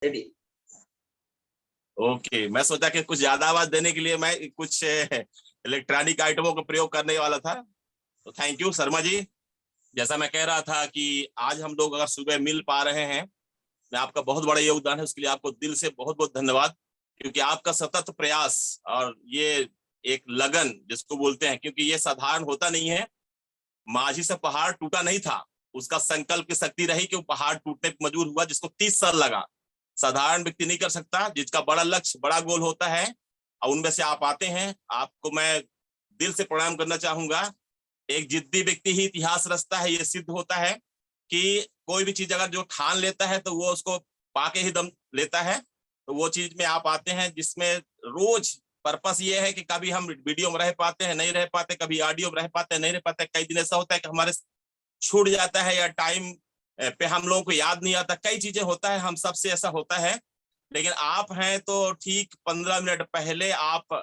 Ready. Okay, मैं सोचा कि कुछ ज्यादा आवाज देने के लिए मैं कुछ इलेक्ट्रॉनिक आइटमों का प्रयोग करने वाला था। तो थैंक यू शर्मा जी। जैसा मैं कह रहा था कि आज हम लोग अगर सुबह मिल पा रहे हैं, मैं आपका बहुत बड़ा योगदान है, उसके लिए आपको दिल से बहुत बहुत धन्यवाद। क्योंकि आपका सतत प्रयास और ये एक लगन जिसको बोलते हैं, क्योंकि ये साधारण होता नहीं है। माझी से पहाड़ टूटा नहीं था, उसका संकल्प की शक्ति रही कि वो पहाड़ टूटने पर मजबूर हुआ, जिसको 30 साल लगा। साधारण व्यक्ति नहीं कर सकता, जिसका बड़ा लक्ष्य बड़ा गोल होता है, और उनमें से आप आते हैं। आपको मैं दिल से प्रणाम करना चाहूंगा। एक जिद्दी व्यक्ति ही इतिहास रचता है, ये सिद्ध होता है कि कोई भी चीज अगर जो ठान लेता है तो वो उसको पाके ही दम लेता है। तो वो चीज में आप आते हैं जिसमें रोज पर्पस ये है कि कभी हम वीडियो में रह पाते हैं, नहीं रह पाते, कभी ऑडियो में रह पाते हैं, नहीं रह पाते। कई दिन ऐसा होता है कि हमारे छूट जाता है या टाइम पे हम लोगों को याद नहीं आता, कई चीजें होता है, हम सबसे ऐसा होता है। लेकिन आप हैं तो ठीक 15 मिनट पहले आप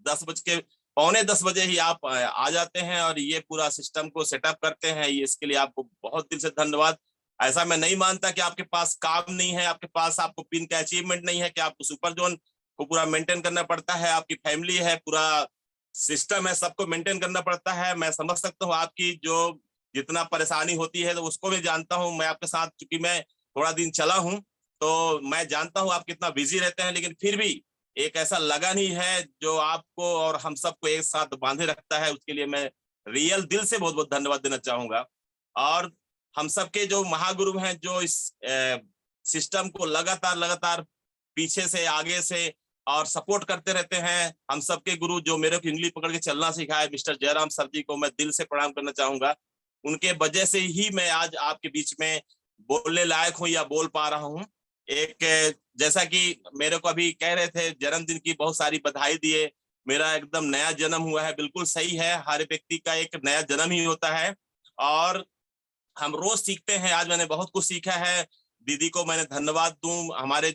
10 बज के 9:45 ही आप आ जाते हैं और ये पूरा सिस्टम को सेटअप करते हैं। ये इसके लिए आपको बहुत दिल से धन्यवाद। ऐसा मैं नहीं मानता कि आपके पास काम नहीं है, आपके पास आपको पिन का अचीवमेंट नहीं है, कि आपको सुपर जोन को पूरा मेंटेन करना पड़ता है। आपकी फैमिली है, पूरा सिस्टम है, सबको मेंटेन करना पड़ता है। मैं समझ सकता हूँ आपकी जो जितना परेशानी होती है, तो उसको मैं जानता हूँ। मैं आपके साथ, चूंकि मैं थोड़ा दिन चला हूँ, तो मैं जानता हूँ आप कितना बिजी रहते हैं। लेकिन फिर भी एक ऐसा लगन ही है जो आपको और हम सबको एक साथ बांधे रखता है। उसके लिए मैं रियल दिल से बहुत बहुत धन्यवाद देना चाहूंगा। और हम सबके जो महागुरु हैं, जो इस सिस्टम को लगातार लगातार पीछे से आगे से और सपोर्ट करते रहते हैं, हम सबके गुरु जो मेरे को इंग्लिश पकड़ के चलना सिखाए, मिस्टर जयराम सर जी को मैं दिल से प्रणाम करना चाहूंगा। उनके वजह से ही मैं आज आपके बीच में बोलने लायक हूँ या बोल पा रहा हूँ। एक जैसा कि मेरे को अभी कह रहे थे, जन्मदिन की बहुत सारी बधाई दिए। मेरा एकदम नया जन्म हुआ है, बिल्कुल सही है, हर व्यक्ति का एक नया जन्म ही होता है। और हम रोज सीखते हैं, आज मैंने बहुत कुछ सीखा है। दीदी को मैंने धन्यवाद दूं, हमारे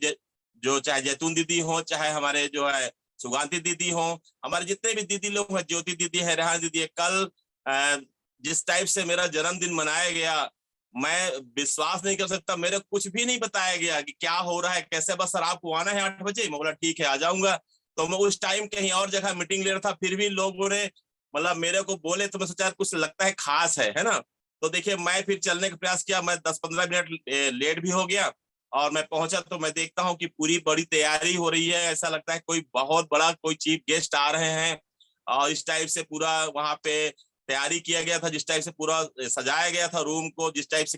जो चाहे जैतून दीदी हो, चाहे हमारे जो है सुगांती दीदी हो, हमारे जितने भी दीदी लोग हैं, ज्योति दीदी है, रेहान दीदी है। कल जिस टाइप से मेरा जन्मदिन मनाया गया, मैं विश्वास नहीं कर सकता। मेरे कुछ भी नहीं बताया गया कि क्या हो रहा है, कैसे। बस सर आपको आना है 8 बजे, मैं बोला ठीक है आ जाऊंगा। तो मैं उस टाइम कहीं और जगह मीटिंग ले रहा था, फिर भी लोगों ने मतलब मेरे को बोले, तो मैं सोचा कुछ लगता है खास है ना। तो देखिए, मैं फिर चलने का प्रयास किया, मैं 10-15 मिनट लेट भी हो गया। और मैं पहुंचा तो मैं देखता हूँ कि पूरी बड़ी तैयारी हो रही है, ऐसा लगता है कोई बहुत बड़ा कोई चीफ गेस्ट आ रहे हैं। और इस टाइप से पूरा वहां पे तैयारी किया गया था, जिस टाइप से पूरा सजाया गया था रूम को, जिस टाइप से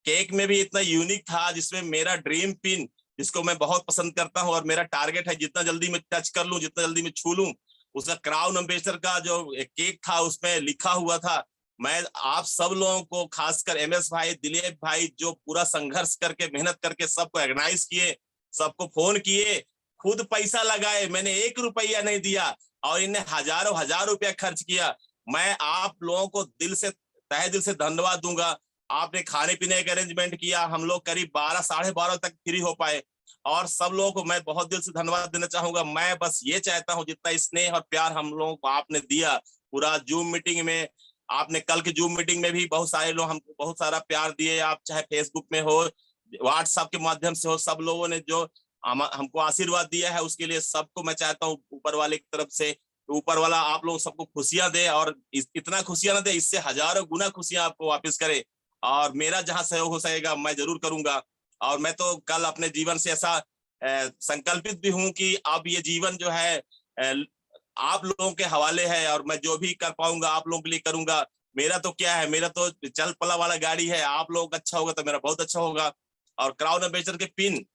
केक में भी इतना यूनिक था, जिसमें मेरा ड्रीम पिन, जिसको मैं बहुत पसंद करता हूँ और मेरा टारगेट है जितना जल्दी मैं टच कर लूं, जितना जल्दी मैं छू लूं, उसका क्राउन एम्बेसडर का जो केक था उसमें लिखा हुआ था। मैं आप सब लोगों को, खासकर MS भाई, दिलीप भाई, जो पूरा संघर्ष करके मेहनत करके सबको ऑर्गेनाइज किए, सबको फोन किए, खुद पैसा लगाए, मैंने 1 रुपया नहीं दिया, और इन्हें हजारों हजार रुपया खर्च किया। मैं आप लोगों को दिल से, तहे दिल से धन्यवाद दूंगा। आपने खाने पीने का अरेंजमेंट किया, हम लोग करीब 12-12:30 तक फ्री हो पाए। और सब लोगों को मैं बहुत दिल से धन्यवाद देना चाहूंगा। मैं बस ये चाहता हूँ, जितना स्नेह और प्यार हम लोगों को आपने दिया पूरा जूम मीटिंग में, आपने कल की जूम मीटिंग में भी बहुत सारे लोग हमको बहुत सारा प्यार दिए। आप चाहे फेसबुक में हो, व्हाट्सएप के माध्यम से हो, सब लोगों ने जो हमको आशीर्वाद दिया है, उसके लिए सबको मैं चाहता हूँ ऊपर वाले की तरफ से, ऊपर वाला आप लोग सबको खुशियां दे, और इतना खुशियां ना दे, इससे हजारों गुना खुशियां आपको वापस करे। और मेरा जहां सहयोग हो सकेगा मैं जरूर करूंगा। और मैं तो कल अपने जीवन से ऐसा संकल्पित भी हूं कि अब ये जीवन जो है आप लोगों के हवाले है, और मैं जो भी कर पाऊंगा आप लोगों के लिए करूंगा। मेरा तो क्या है, मेरा तो चल पला वाला गाड़ी है, आप लोगों का अच्छा होगा तो मेरा बहुत अच्छा होगा। और क्राउन एम्बेसडर के पिन,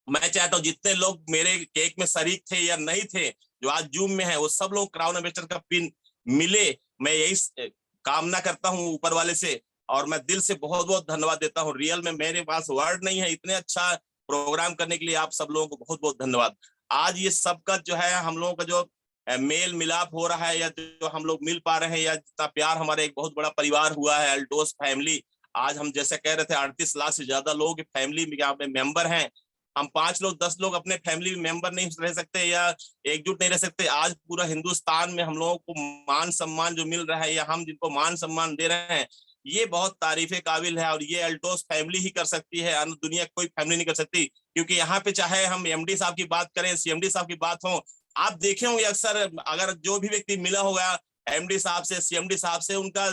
मैं चाहता हूँ जितने लोग मेरे केक में शरीक थे या नहीं थे, जो आज जूम में है, वो सब लोग क्राउन एम्बेसडर का पिन मिले। मैं यही कामना करता हूँ ऊपर वाले से। और मैं दिल से बहुत बहुत धन्यवाद देता हूँ। रियल में मेरे पास वर्ड नहीं है, इतने अच्छा प्रोग्राम करने के लिए आप सब लोगों को बहुत बहुत धन्यवाद। आज ये सबका जो है, हम लोगों का जो मेल मिलाप हो रहा है, या जो हम लोग मिल पा रहे हैं, या जितना प्यार, हमारे एक बहुत बड़ा परिवार हुआ है अल्टोस फैमिली। आज हम जैसे कह रहे थे 38 लाख से ज्यादा लोगों की फैमिली में यहाँ पे मेंबर हैं। हम 5 लोग 10 लोग अपने फैमिली मेंबर नहीं रह सकते या एकजुट नहीं रह सकते। आज पूरा हिंदुस्तान में हम लोगों को मान सम्मान जो मिल रहा है, या हम जिनको मान सम्मान दे रहे हैं, ये बहुत तारीफे काबिल है और ये अल्टोस फैमिली ही कर सकती है, अन्य दुनिया कोई फैमिली नहीं कर सकती। क्योंकि यहाँ पे चाहे हम एमडी साहब की बात करें, सीएमडी साहब की बात हो, आप देखे होंगे अक्सर अगर जो भी व्यक्ति मिला होगा एमडी साहब से, सीएमडी साहब से, उनका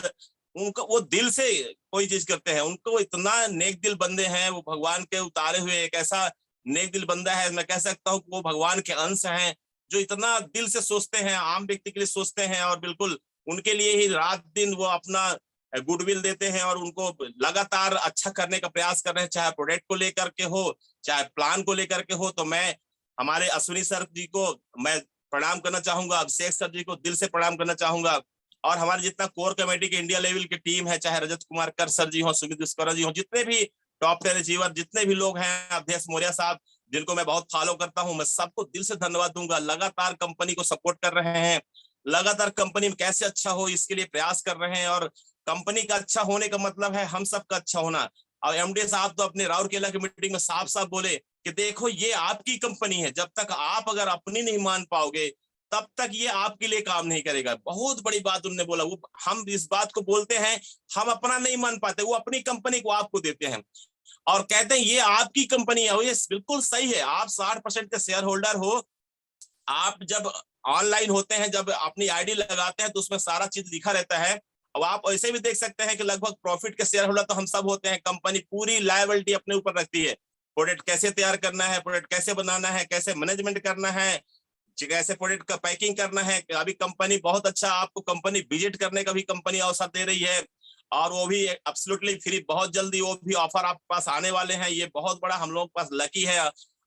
उनका वो दिल से कोई चीज करते हैं, उनको इतना नेक दिल बंदे हैं, वो भगवान के उतारे हुए एक ऐसा नेक दिल बंदा है, मैं कह सकता हूँ वो भगवान के अंश हैं, जो इतना दिल से सोचते हैं, आम व्यक्ति के लिए सोचते हैं और बिल्कुल उनके लिए ही रात दिन वो अपना गुडविल देते हैं और उनको लगातार अच्छा करने का प्रयास कर रहे हैं, चाहे प्रोडक्ट को लेकर के हो, चाहे प्लान को लेकर के हो। तो मैं हमारे अश्विनी सर जी को मैं प्रणाम करना चाहूंगा, अभिषेक सर जी को दिल से प्रणाम करना चाहूंगा, और हमारे जितना कोर कमेटी के इंडिया लेवल की टीम है, चाहे रजत कुमार कर सर जी हो, सुमित विश्वकर्मा जी हो, जितने भी टॉप 10 अचीवर जितने भी लोग हैं, अध्यक्ष मौर्य साहब जिनको मैं बहुत फॉलो करता हूं, मैं सबको दिल से धन्यवाद दूंगा। लगातार कंपनी को सपोर्ट कर रहे हैं, लगातार कंपनी में कैसे अच्छा हो इसके लिए प्रयास कर रहे हैं, और कंपनी का अच्छा होने का मतलब है हम सबका अच्छा होना। और एमडी साहब तो अपने राउरकेला की मीटिंग में साफ साफ बोले कि देखो ये आपकी कंपनी है, जब तक आप अगर अपनी नहीं मान पाओगे तब तक ये आपके लिए काम नहीं करेगा। बहुत बड़ी बात उन्होंने बोला, वो हम इस बात को बोलते हैं, हम अपना नहीं मान पाते, वो अपनी कंपनी को आपको देते हैं और कहते हैं ये आपकी कंपनी है। ये बिल्कुल सही है, आप 60% के शेयर होल्डर हो। आप जब ऑनलाइन होते हैं, जब अपनी आईडी लगाते हैं तो उसमें सारा चीज लिखा रहता है। अब आप ऐसे भी देख सकते हैं कि लगभग प्रॉफिट के शेयर होल्डर तो हम सब होते हैं, कंपनी पूरी लायबिलिटी अपने ऊपर रखती है। प्रोडक्ट कैसे तैयार करना है, प्रोडक्ट कैसे बनाना है, कैसे मैनेजमेंट करना है, कैसे प्रोडक्ट का पैकिंग करना है। अभी कंपनी बहुत अच्छा, आपको कंपनी विजिट करने का भी कंपनी अवसर दे रही है, और वो भी एब्सोल्युटली फ्री। बहुत जल्दी वो भी ऑफर आपके पास आने वाले हैं। ये बहुत बड़ा हम लोग के पास लकी है,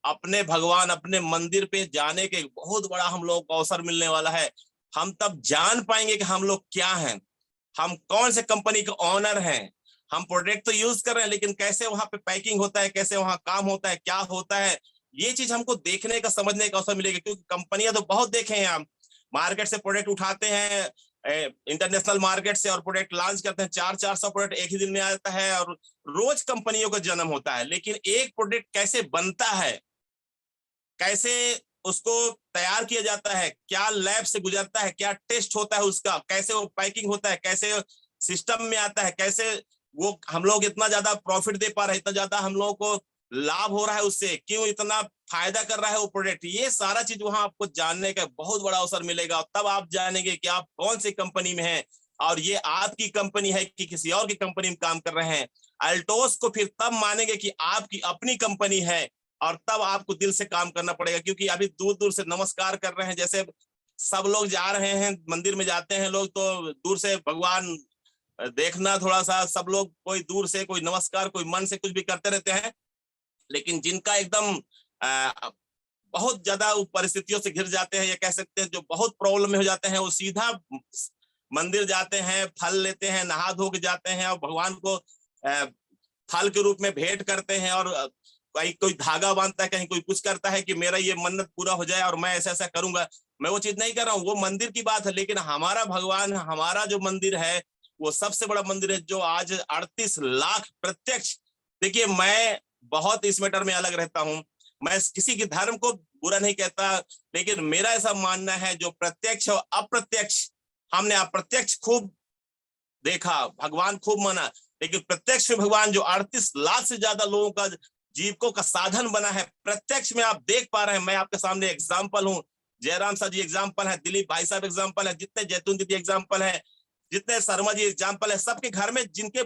अपने भगवान अपने मंदिर पे जाने के बहुत बड़ा हम लोग को अवसर मिलने वाला है। हम तब जान पाएंगे कि हम लोग क्या हैं, हम कौन से कंपनी के ऑनर हैं। हम प्रोडक्ट तो यूज कर रहे हैं, लेकिन कैसे वहां पे पैकिंग होता है, कैसे वहां काम होता है, क्या होता है, ये चीज हमको देखने का समझने का अवसर मिलेगा। क्योंकि कंपनियां तो बहुत देखे हैं, हम मार्केट से प्रोडक्ट उठाते हैं, इंटरनेशनल मार्केट से, और प्रोडक्ट लॉन्च करते हैं, 400 प्रोडक्ट एक ही दिन में आता है और रोज कंपनियों का जन्म होता है। लेकिन एक प्रोडक्ट कैसे बनता है, कैसे उसको तैयार किया जाता है, क्या लैब से गुजरता है, क्या टेस्ट होता है उसका, कैसे वो पैकिंग होता है, कैसे सिस्टम में आता है, कैसे वो हम लोग इतना ज्यादा प्रॉफिट दे पा रहे हैं, इतना ज्यादा हम लोगों को लाभ हो रहा है उससे, क्यों इतना फायदा कर रहा है वो प्रोडक्ट, ये सारा चीज वहां आपको जानने का बहुत बड़ा अवसर मिलेगा। तब आप जानेंगे कि आप कौन सी कंपनी में हैं और ये आपकी कंपनी है कि किसी और की कंपनी में काम कर रहे हैं। अल्टोस को फिर तब मानेंगे कि आपकी अपनी कंपनी है, और तब आपको दिल से काम करना पड़ेगा। क्योंकि अभी दूर दूर से नमस्कार कर रहे हैं, जैसे सब लोग जा रहे हैं मंदिर में जाते हैं लोग, तो दूर से भगवान देखना, थोड़ा सा सब लोग कोई दूर से कोई नमस्कार, कोई मन से कुछ भी करते रहते हैं। लेकिन जिनका एकदम बहुत ज्यादा परिस्थितियों से घिर जाते हैं, ये कह सकते हैं जो बहुत प्रॉब्लम में हो जाते हैं, वो सीधा मंदिर जाते हैं, फल लेते हैं, नहा धो के जाते हैं और भगवान को फल के रूप में भेंट करते हैं, और कहीं कोई धागा बांधता है, कहीं कोई कुछ करता है कि मेरा ये मन्नत पूरा हो जाए और मैं ऐसा ऐसा करूंगा। मैं वो चीज नहीं कर रहा हूँ, वो मंदिर की बात है, लेकिन हमारा भगवान, हमारा जो मंदिर है वो सबसे बड़ा मंदिर है, जो आज 38 लाख प्रत्यक्ष। देखिए मैं बहुत इस मैटर में अलग रहता हूँ, मैं किसी के धर्म को बुरा नहीं कहता, लेकिन मेरा ऐसा मानना है जो प्रत्यक्ष और अप्रत्यक्ष, हमने अप्रत्यक्ष खूब देखा, भगवान खूब माना, लेकिन प्रत्यक्ष में भगवान जो 38 लाख से ज्यादा लोगों का जीविकों का साधन बना है, प्रत्यक्ष में आप देख पा रहे हैं। मैं आपके सामने एग्जाम्पल हूँ, जयराम सर जी एग्जाम्पल है, दिलीप भाई साहब एग्जाम्पल है, जितने जैतून दीदी एग्जाम्पल है, जितने शर्मा जी एग्जाम्पल है, सबके घर में जिनके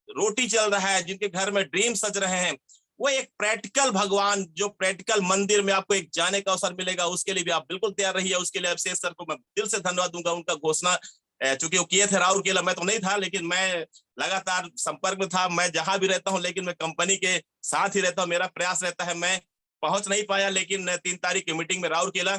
रोटी चल रहा है, जिनके घर में ड्रीम सज रहे हैं, वो एक प्रैक्टिकल भगवान, जो प्रैक्टिकल मंदिर में आपको एक जाने का अवसर मिलेगा, उसके लिए भी आप बिल्कुल तैयार रहिए। उसके लिए अभिषेक सर को मैं दिल से धन्यवाद दूंगा, उनका घोषणा चूंकि वो किए थे राउरकेला, मैं तो नहीं था, लेकिन मैं लगातार संपर्क में था। मैं जहां भी रहता हूं, लेकिन मैं कंपनी के साथ ही रहता हूं, मेरा प्रयास रहता है। मैं पहुंच नहीं पाया, लेकिन 3 तारीख की मीटिंग में राउरकेला,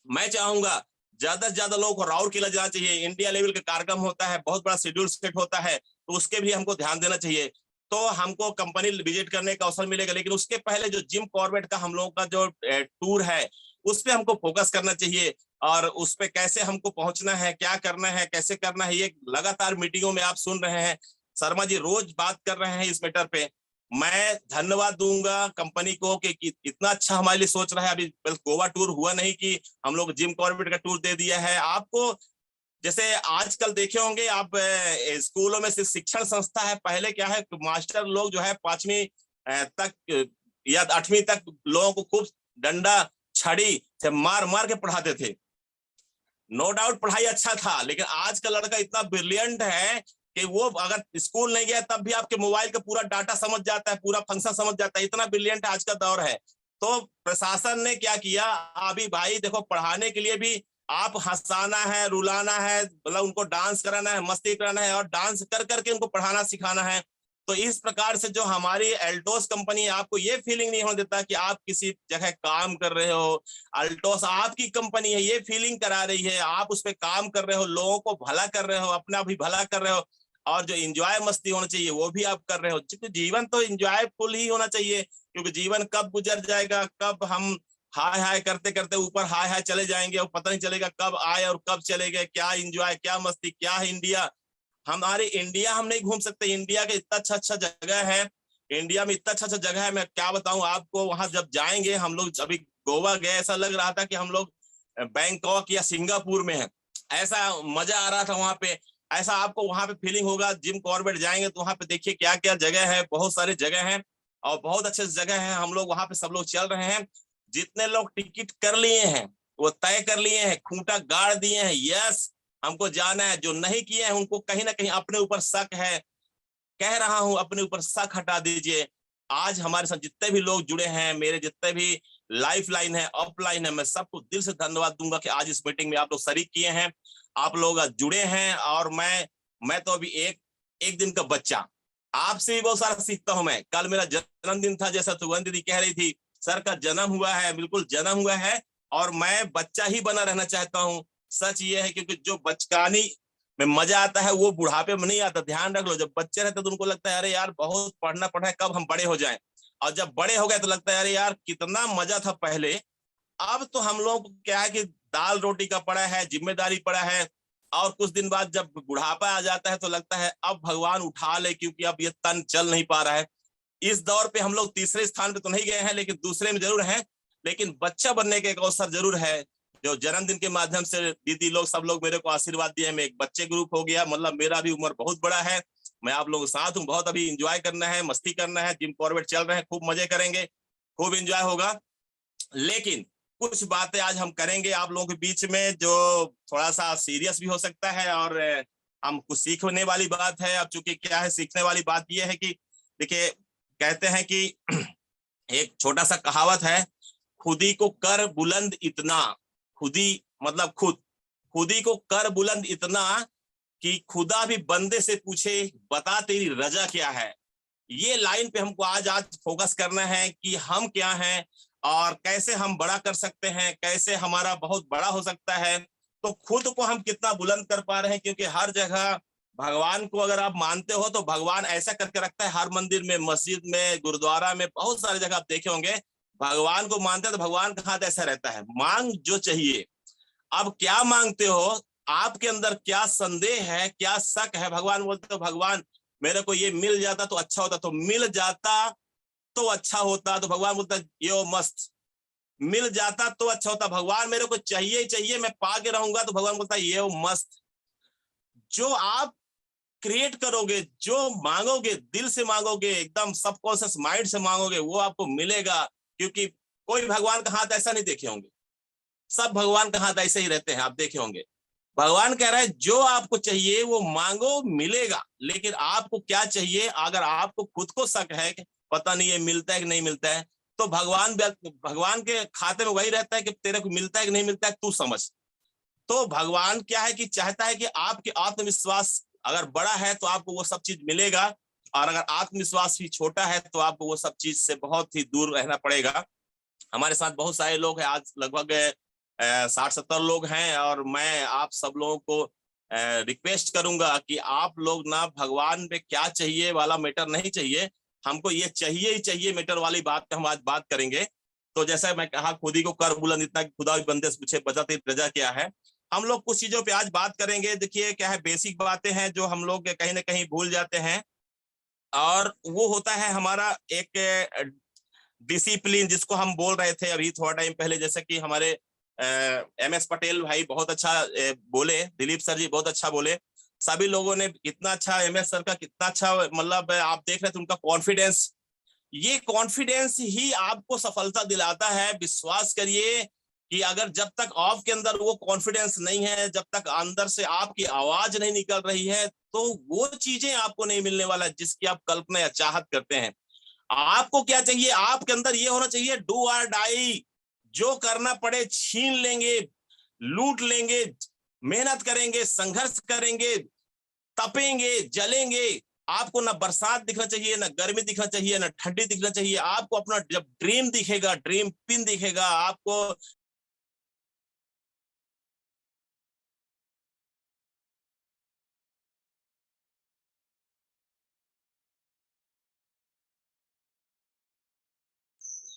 मैं चाहूंगा ज्यादा से ज्यादा लोगों को राउरकेला जाना चाहिए। इंडिया लेवल का कार्यक्रम होता है, बहुत बड़ा शेड्यूल सेट होता है, तो उसके भी हमको ध्यान देना चाहिए। तो हमको कंपनी विजिट करने का अवसर मिलेगा, लेकिन उसके पहले जो जिम कॉर्बेट का हम लोगों का जो टूर है, उस पर हमको फोकस करना चाहिए, और उस पर कैसे हमको पहुंचना है, क्या करना है, कैसे करना है, ये लगातार मीटिंगों में आप सुन रहे हैं। शर्मा जी रोज बात कर रहे हैं इस मैटर पे। मैं धन्यवाद दूंगा कंपनी को कि इतना अच्छा हमारे लिए सोच रहा है। अभी गोवा टूर हुआ नहीं कि हम लोग जिम कॉर्बेट का टूर दे दिया है आपको, जैसे आजकल देखे होंगे आप, स्कूलों में शिक्षण संस्था है, पहले क्या है मास्टर लोग जो है 5वीं तक या 8वीं तक लोगों को खूब डंडा छड़ी से मार मार के पढ़ाते थे। नो डाउट पढ़ाई अच्छा था, लेकिन आज का लड़का इतना ब्रिलियंट है कि वो अगर स्कूल नहीं गया तब भी आपके मोबाइल का पूरा डाटा समझ जाता है, पूरा फंक्शन समझ जाता है, इतना ब्रिलियंट आज का दौर है। तो प्रशासन ने क्या किया, अभी भाई देखो पढ़ाने के लिए भी आप हंसाना है, रुलाना है, मतलब उनको डांस कराना है, मस्ती कराना है, और डांस कर करके उनको पढ़ाना सिखाना है। तो इस प्रकार से जो हमारी एल्टोस कंपनी है, आपको ये फीलिंग नहीं होने देता कि आप किसी जगह काम कर रहे हो। अल्टोस आपकी कंपनी है, ये फीलिंग करा रही है, आप उस पर काम कर रहे हो, लोगों को भला कर रहे हो, अपना भी भला कर रहे हो, और जो एंजॉय मस्ती होना चाहिए वो भी आप कर रहे हो। क्योंकि जीवन तो एंजॉयफुल ही होना चाहिए, क्योंकि जीवन कब गुजर जाएगा, कब हम हाय हाय करते करते ऊपर हाय हाय चले जाएंगे, और पता नहीं चलेगा कब आए और कब चले गए। क्या एंजॉय, क्या मस्ती, क्या है इंडिया। हमारे इंडिया हम नहीं घूम सकते, इंडिया के इतना अच्छा अच्छा जगह है, इंडिया में इतना अच्छा अच्छा जगह है, मैं क्या बताऊं आपको। वहां जब जाएंगे हम लोग, अभी गोवा गए, ऐसा लग रहा था कि हम लोग बैंकॉक या सिंगापुर में है, ऐसा मजा आ रहा था वहां पे। ऐसा आपको वहां पे फीलिंग होगा। जिम कॉर्बेट जाएंगे तो वहां पे देखिए क्या क्या जगह है, बहुत सारी जगह है और बहुत अच्छे जगह है। हम लोग वहां पे सब लोग चल रहे हैं, जितने लोग टिकट कर लिए हैं वो तय कर लिए हैं, खूंटा गाड़ दिए हैं, यस हमको जाना है। जो नहीं किए हैं उनको कहीं ना कहीं अपने ऊपर शक है, कह रहा हूं अपने ऊपर शक हटा दीजिए। आज हमारे साथ जितने भी लोग जुड़े हैं, मेरे जितने भी लाइफ लाइन है, अपलाइन है, मैं सबको दिल से धन्यवाद दूंगा कि आज इस मीटिंग में आप लोग शरीक किए हैं, आप लोग जुड़े हैं। और मैं तो अभी एक एक दिन का बच्चा, आपसे भी बहुत सारा सीखता हूं मैं। कल मेरा जन्मदिन था, जैसा सुगंध दीदी कह रही थी, सर का जन्म हुआ है, बिल्कुल जन्म हुआ है, और मैं बच्चा ही बना रहना चाहता हूँ। सच ये है, क्योंकि जो बचकानी में मजा आता है वो बुढ़ापे में नहीं आता। ध्यान रख लो, जब बच्चे रहते तो उनको लगता है अरे यार बहुत पढ़ना पड़ा है, कब हम बड़े हो जाएं, और जब बड़े हो गए तो लगता है अरे यार कितना मजा था पहले। अब तो हम लोग को क्या है कि दाल रोटी का पड़ा है, जिम्मेदारी पड़ा है, और कुछ दिन बाद जब बुढ़ापा आ जाता है तो लगता है अब भगवान उठा ले, क्योंकि अब ये तन चल नहीं पा रहा है। इस दौर पे हम लोग तीसरे स्थान पे तो नहीं गए हैं, लेकिन दूसरे में जरूर हैं। लेकिन बच्चा बनने के एक अवसर जरूर है, जो जन्मदिन के माध्यम से दीदी लोग सब लोग मेरे को आशीर्वाद दिए। मैं एक बच्चे ग्रुप हो गया, मतलब मेरा भी उम्र बहुत बड़ा है, मैं आप लोगों के साथ हूँ, बहुत अभी इंजॉय करना है, मस्ती करना है, जिम कॉर्बेट चल रहे हैं, खूब मजे करेंगे, खूब इंजॉय होगा। लेकिन कुछ बातें आज हम करेंगे आप लोगों के बीच में जो थोड़ा सा सीरियस भी हो सकता है, और हम कुछ सीखने वाली बात है। अब चूंकि क्या है, सीखने वाली बात यह है कि देखिए, कहते हैं कि एक छोटा सा कहावत है, खुदी को कर बुलंद इतना, खुदी मतलब खुद, खुदी को कर बुलंद इतना कि खुदा भी बंदे से पूछे बता तेरी रजा क्या है। ये लाइन पे हमको आज आज फोकस करना है कि हम क्या हैं और कैसे हम बड़ा कर सकते हैं, कैसे हमारा बहुत बड़ा हो सकता है। तो खुद को हम कितना बुलंद कर पा रहे हैं, क्योंकि हर जगह भगवान को अगर आप मानते हो तो भगवान ऐसा करके रखता है, हर मंदिर में, मस्जिद में, गुरुद्वारा में, बहुत सारी जगह आप देखे होंगे भगवान को मानते हैं तो भगवान का हाथ ऐसा रहता है, मांग जो चाहिए। अब क्या मांगते हो, आपके अंदर क्या संदेह है, क्या शक है। भगवान बोलते हो भगवान मेरे को ये मिल जाता तो अच्छा होता, तो मिल जाता तो अच्छा होता, तो भगवान बोलता ये मस्त, मिल जाता तो अच्छा होता। भगवान मेरे को चाहिए ही चाहिए, मैं पा के रहूंगा, तो भगवान बोलता ये मस्त। जो आप क्रिएट करोगे, जो मांगोगे, दिल से मांगोगे, एकदम सबकॉन्शियस माइंड से मांगोगे, वो आपको मिलेगा। क्योंकि कोई भगवान का हाथ ऐसा नहीं देखे होंगे, सब भगवान का हाथ ऐसे ही रहते हैं, आप देखे होंगे। भगवान कह रहा है जो आपको चाहिए वो मांगो, मिलेगा। लेकिन आपको क्या चाहिए, अगर आपको खुद को शक है कि पता नहीं ये मिलता है कि नहीं मिलता है, तो भगवान के खाते में वही रहता है कि तेरे को मिलता है कि नहीं मिलता है, तू समझ। तो भगवान क्या है कि चाहता है कि आपके आत्मविश्वास अगर बड़ा है तो आपको वो सब चीज मिलेगा, और अगर आत्मविश्वास भी छोटा है तो आपको वो सब चीज से बहुत ही दूर रहना पड़ेगा। हमारे साथ बहुत सारे लोग हैं, आज लगभग 60-70 लोग हैं, और मैं आप सब लोगों को रिक्वेस्ट करूंगा कि आप लोग ना भगवान पे क्या चाहिए वाला मैटर नहीं चाहिए, हमको ये चाहिए ही चाहिए मैटर वाली बात पे हम आज बात करेंगे। तो जैसा मैं कहा, खुदी को कर बुलंद इतना कि खुदा भी बंदे से पूछे बता तेरी रजा क्या है। हम लोग कुछ चीजों पे आज बात करेंगे। देखिए क्या है, बेसिक बातें हैं जो हम लोग कहीं ना कहीं भूल जाते हैं, और वो होता है हमारा एक डिसिप्लिन, जिसको हम बोल रहे थे अभी थोड़ा टाइम पहले, जैसे कि हमारे MS पटेल भाई बहुत अच्छा बोले, दिलीप सर जी बहुत अच्छा बोले, सभी लोगों ने कितना अच्छा, MS सर का कितना अच्छा, मतलब आप देख रहे थे उनका कॉन्फिडेंस, ये कॉन्फिडेंस ही आपको सफलता दिलाता है। विश्वास करिए कि अगर जब तक आपके अंदर वो कॉन्फिडेंस नहीं है, जब तक अंदर से आपकी आवाज नहीं निकल रही है, तो वो चीजें आपको नहीं मिलने वाला जिसकी आप कल्पना या चाहत करते हैं। आपको क्या चाहिए, आपके अंदर ये होना चाहिए, डू और डाई, जो करना पड़े छीन लेंगे, लूट लेंगे, मेहनत करेंगे, संघर्ष करेंगे, तपेंगे, जलेंगे। आपको ना बरसात दिखना चाहिए, ना गर्मी दिखना चाहिए, ना ठंडी दिखना चाहिए। आपको अपना जब ड्रीम दिखेगा, ड्रीम पिन दिखेगा आपको,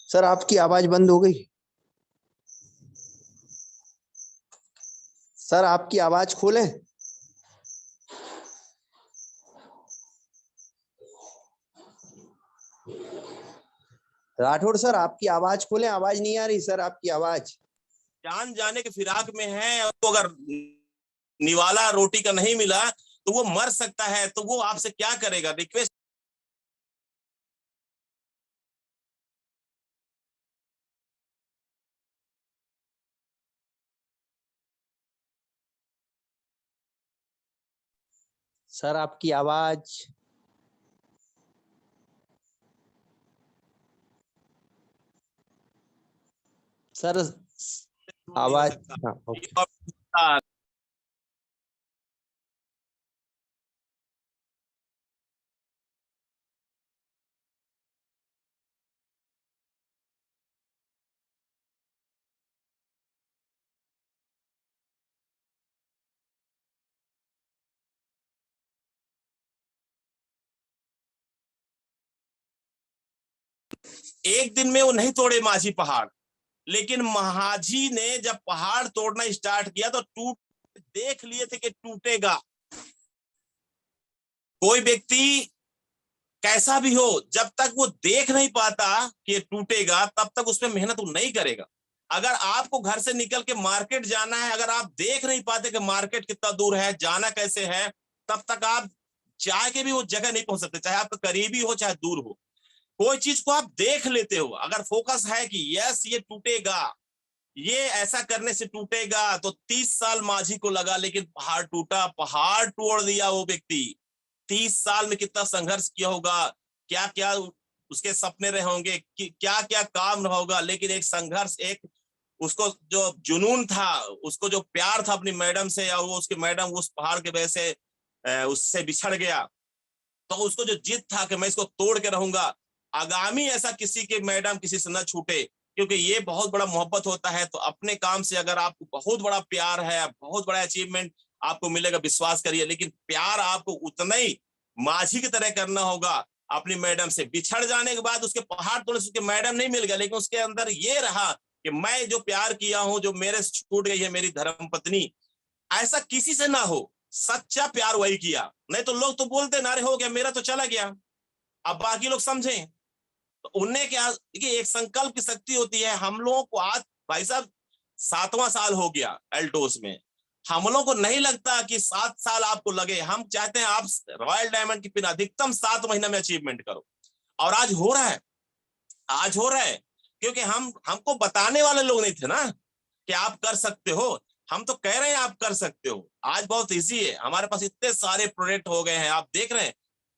सर आपकी आवाज बंद हो गई। सर आपकी आवाज खोलें। राठौड़ सर आपकी आवाज खोलें, आवाज नहीं आ रही सर आपकी आवाज। जान जाने के फिराक में है, तो अगर निवाला रोटी का नहीं मिला तो वो मर सकता है, तो वो आपसे क्या करेगा। रिक्वेस्ट सर आपकी आवाज, सर नहीं हो आवाज, सकता। हाँ ओके। एक दिन में वो नहीं तोड़े माझी पहाड़, लेकिन महाजी ने जब पहाड़ तोड़ना स्टार्ट किया तो टूट, देख लिए थे कि टूटेगा। कोई व्यक्ति कैसा भी हो, जब तक वो देख नहीं पाता कि ये टूटेगा, तब तक उसमें मेहनत वो नहीं करेगा। अगर आपको घर से निकल के मार्केट जाना है, अगर आप देख नहीं पाते कि मार्केट कितना दूर है, जाना कैसे है, तब तक आप चाह के भी वो जगह नहीं पहुंच सकते, चाहे आपका करीबी हो चाहे दूर हो। कोई चीज को आप देख लेते हो, अगर फोकस है कि यस ये टूटेगा, ये ऐसा करने से टूटेगा, तो 30 साल माझी को लगा, लेकिन पहाड़ टूटा, पहाड़ तोड़ दिया वो व्यक्ति। 30 साल में कितना संघर्ष किया होगा, क्या क्या उसके सपने रहे होंगे, क्या क्या काम रहा होगा, लेकिन एक संघर्ष, एक उसको जो जुनून था, उसको जो प्यार था अपनी मैडम से, या वो उसके मैडम उस पहाड़ के वजह से उससे बिछड़ गया, तो उसको जो जिद था कि मैं इसको तोड़ के रहूंगा, आगामी ऐसा किसी के मैडम किसी से न छूटे, क्योंकि ये बहुत बड़ा मोहब्बत होता है। तो अपने काम से अगर आपको बहुत बड़ा प्यार है, बहुत बड़ा अचीवमेंट आपको मिलेगा, विश्वास करिए, लेकिन प्यार आपको उतना ही माझी की तरह करना होगा। अपनी मैडम से बिछड़ जाने के बाद उसके पहाड़ तोड़ने से उसके मैडम नहीं मिल गया, लेकिन उसके अंदर ये रहा कि मैं जो प्यार किया हूं, जो मेरे से छूट गई है मेरी धर्म पत्नी, ऐसा किसी से ना हो। सच्चा प्यार वही किया, नहीं तो लोग तो बोलते ना, रे हो गया मेरा तो चला गया, अब बाकी लोग समझें। तो उन्हें क्या, देखिए एक संकल्प की शक्ति होती है। हम लोगों को आज भाई साहब 7वां साल हो गया एल्टोस में, हम लोगों को नहीं लगता कि 7 साल आपको लगे। हम चाहते हैं आप रॉयल डायमंड की पिन अधिकतम 7 महीना में अचीवमेंट करो, और आज हो रहा है, आज हो रहा है, क्योंकि हमको बताने वाले लोग नहीं थे ना कि आप कर सकते हो। हम तो कह रहे हैं आप कर सकते हो। आज बहुत इजी है, हमारे पास इतने सारे प्रोडक्ट हो गए हैं, आप देख रहे हैं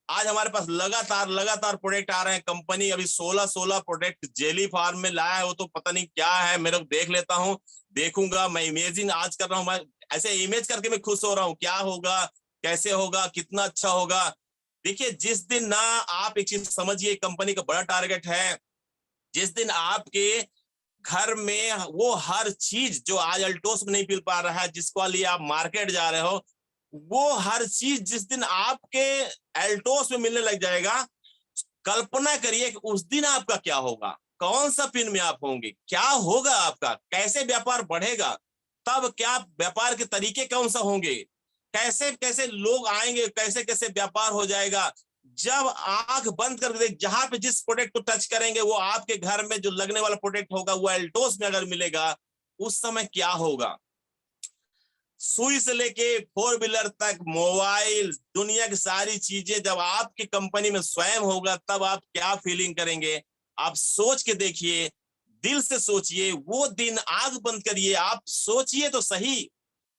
आज हमारे पास लगातार लगातार प्रोडक्ट आ रहे हैं। कंपनी अभी 16 प्रोडक्ट जेली फार्म में लाया है, वो तो पता नहीं क्या है, मेरे को देख लेता हूँ, देखूंगा, मैं इमेजिन आज कर रहा हूँ, मैं ऐसे इमेज करके मैं खुश हो रहा हूँ, क्या होगा, कैसे होगा, कितना अच्छा होगा। देखिए जिस दिन ना, आप एक चीज समझिए, कंपनी का बड़ा टारगेट है, जिस दिन आपके घर में वो हर चीज जो आज अल्टोस में नहीं मिल पा रहा है, जिसको लिए आप मार्केट जा रहे हो, वो हर चीज जिस दिन आपके एल्टोस में मिलने लग जाएगा, कल्पना करिए कि उस दिन आपका क्या होगा, कौन सा पिन में आप होंगे, क्या होगा आपका, कैसे व्यापार बढ़ेगा, तब क्या व्यापार के तरीके कौन सा होंगे, कैसे कैसे लोग आएंगे, कैसे कैसे व्यापार हो जाएगा। जब आंख बंद कर देख, जहां पे जिस प्रोडक्ट को टच करेंगे, वो आपके घर में जो लगने वाला प्रोडक्ट होगा, वो एल्टोस में अगर मिलेगा, उस समय क्या होगा। सुई से लेके 4 व्हीलर तक, मोबाइल, दुनिया की सारी चीजें जब आपकी कंपनी में स्वयं होगा तब आप क्या फीलिंग करेंगे। आप सोच के देखिए, दिल से सोचिए, वो दिन आंख बंद करिए, आप सोचिए तो सही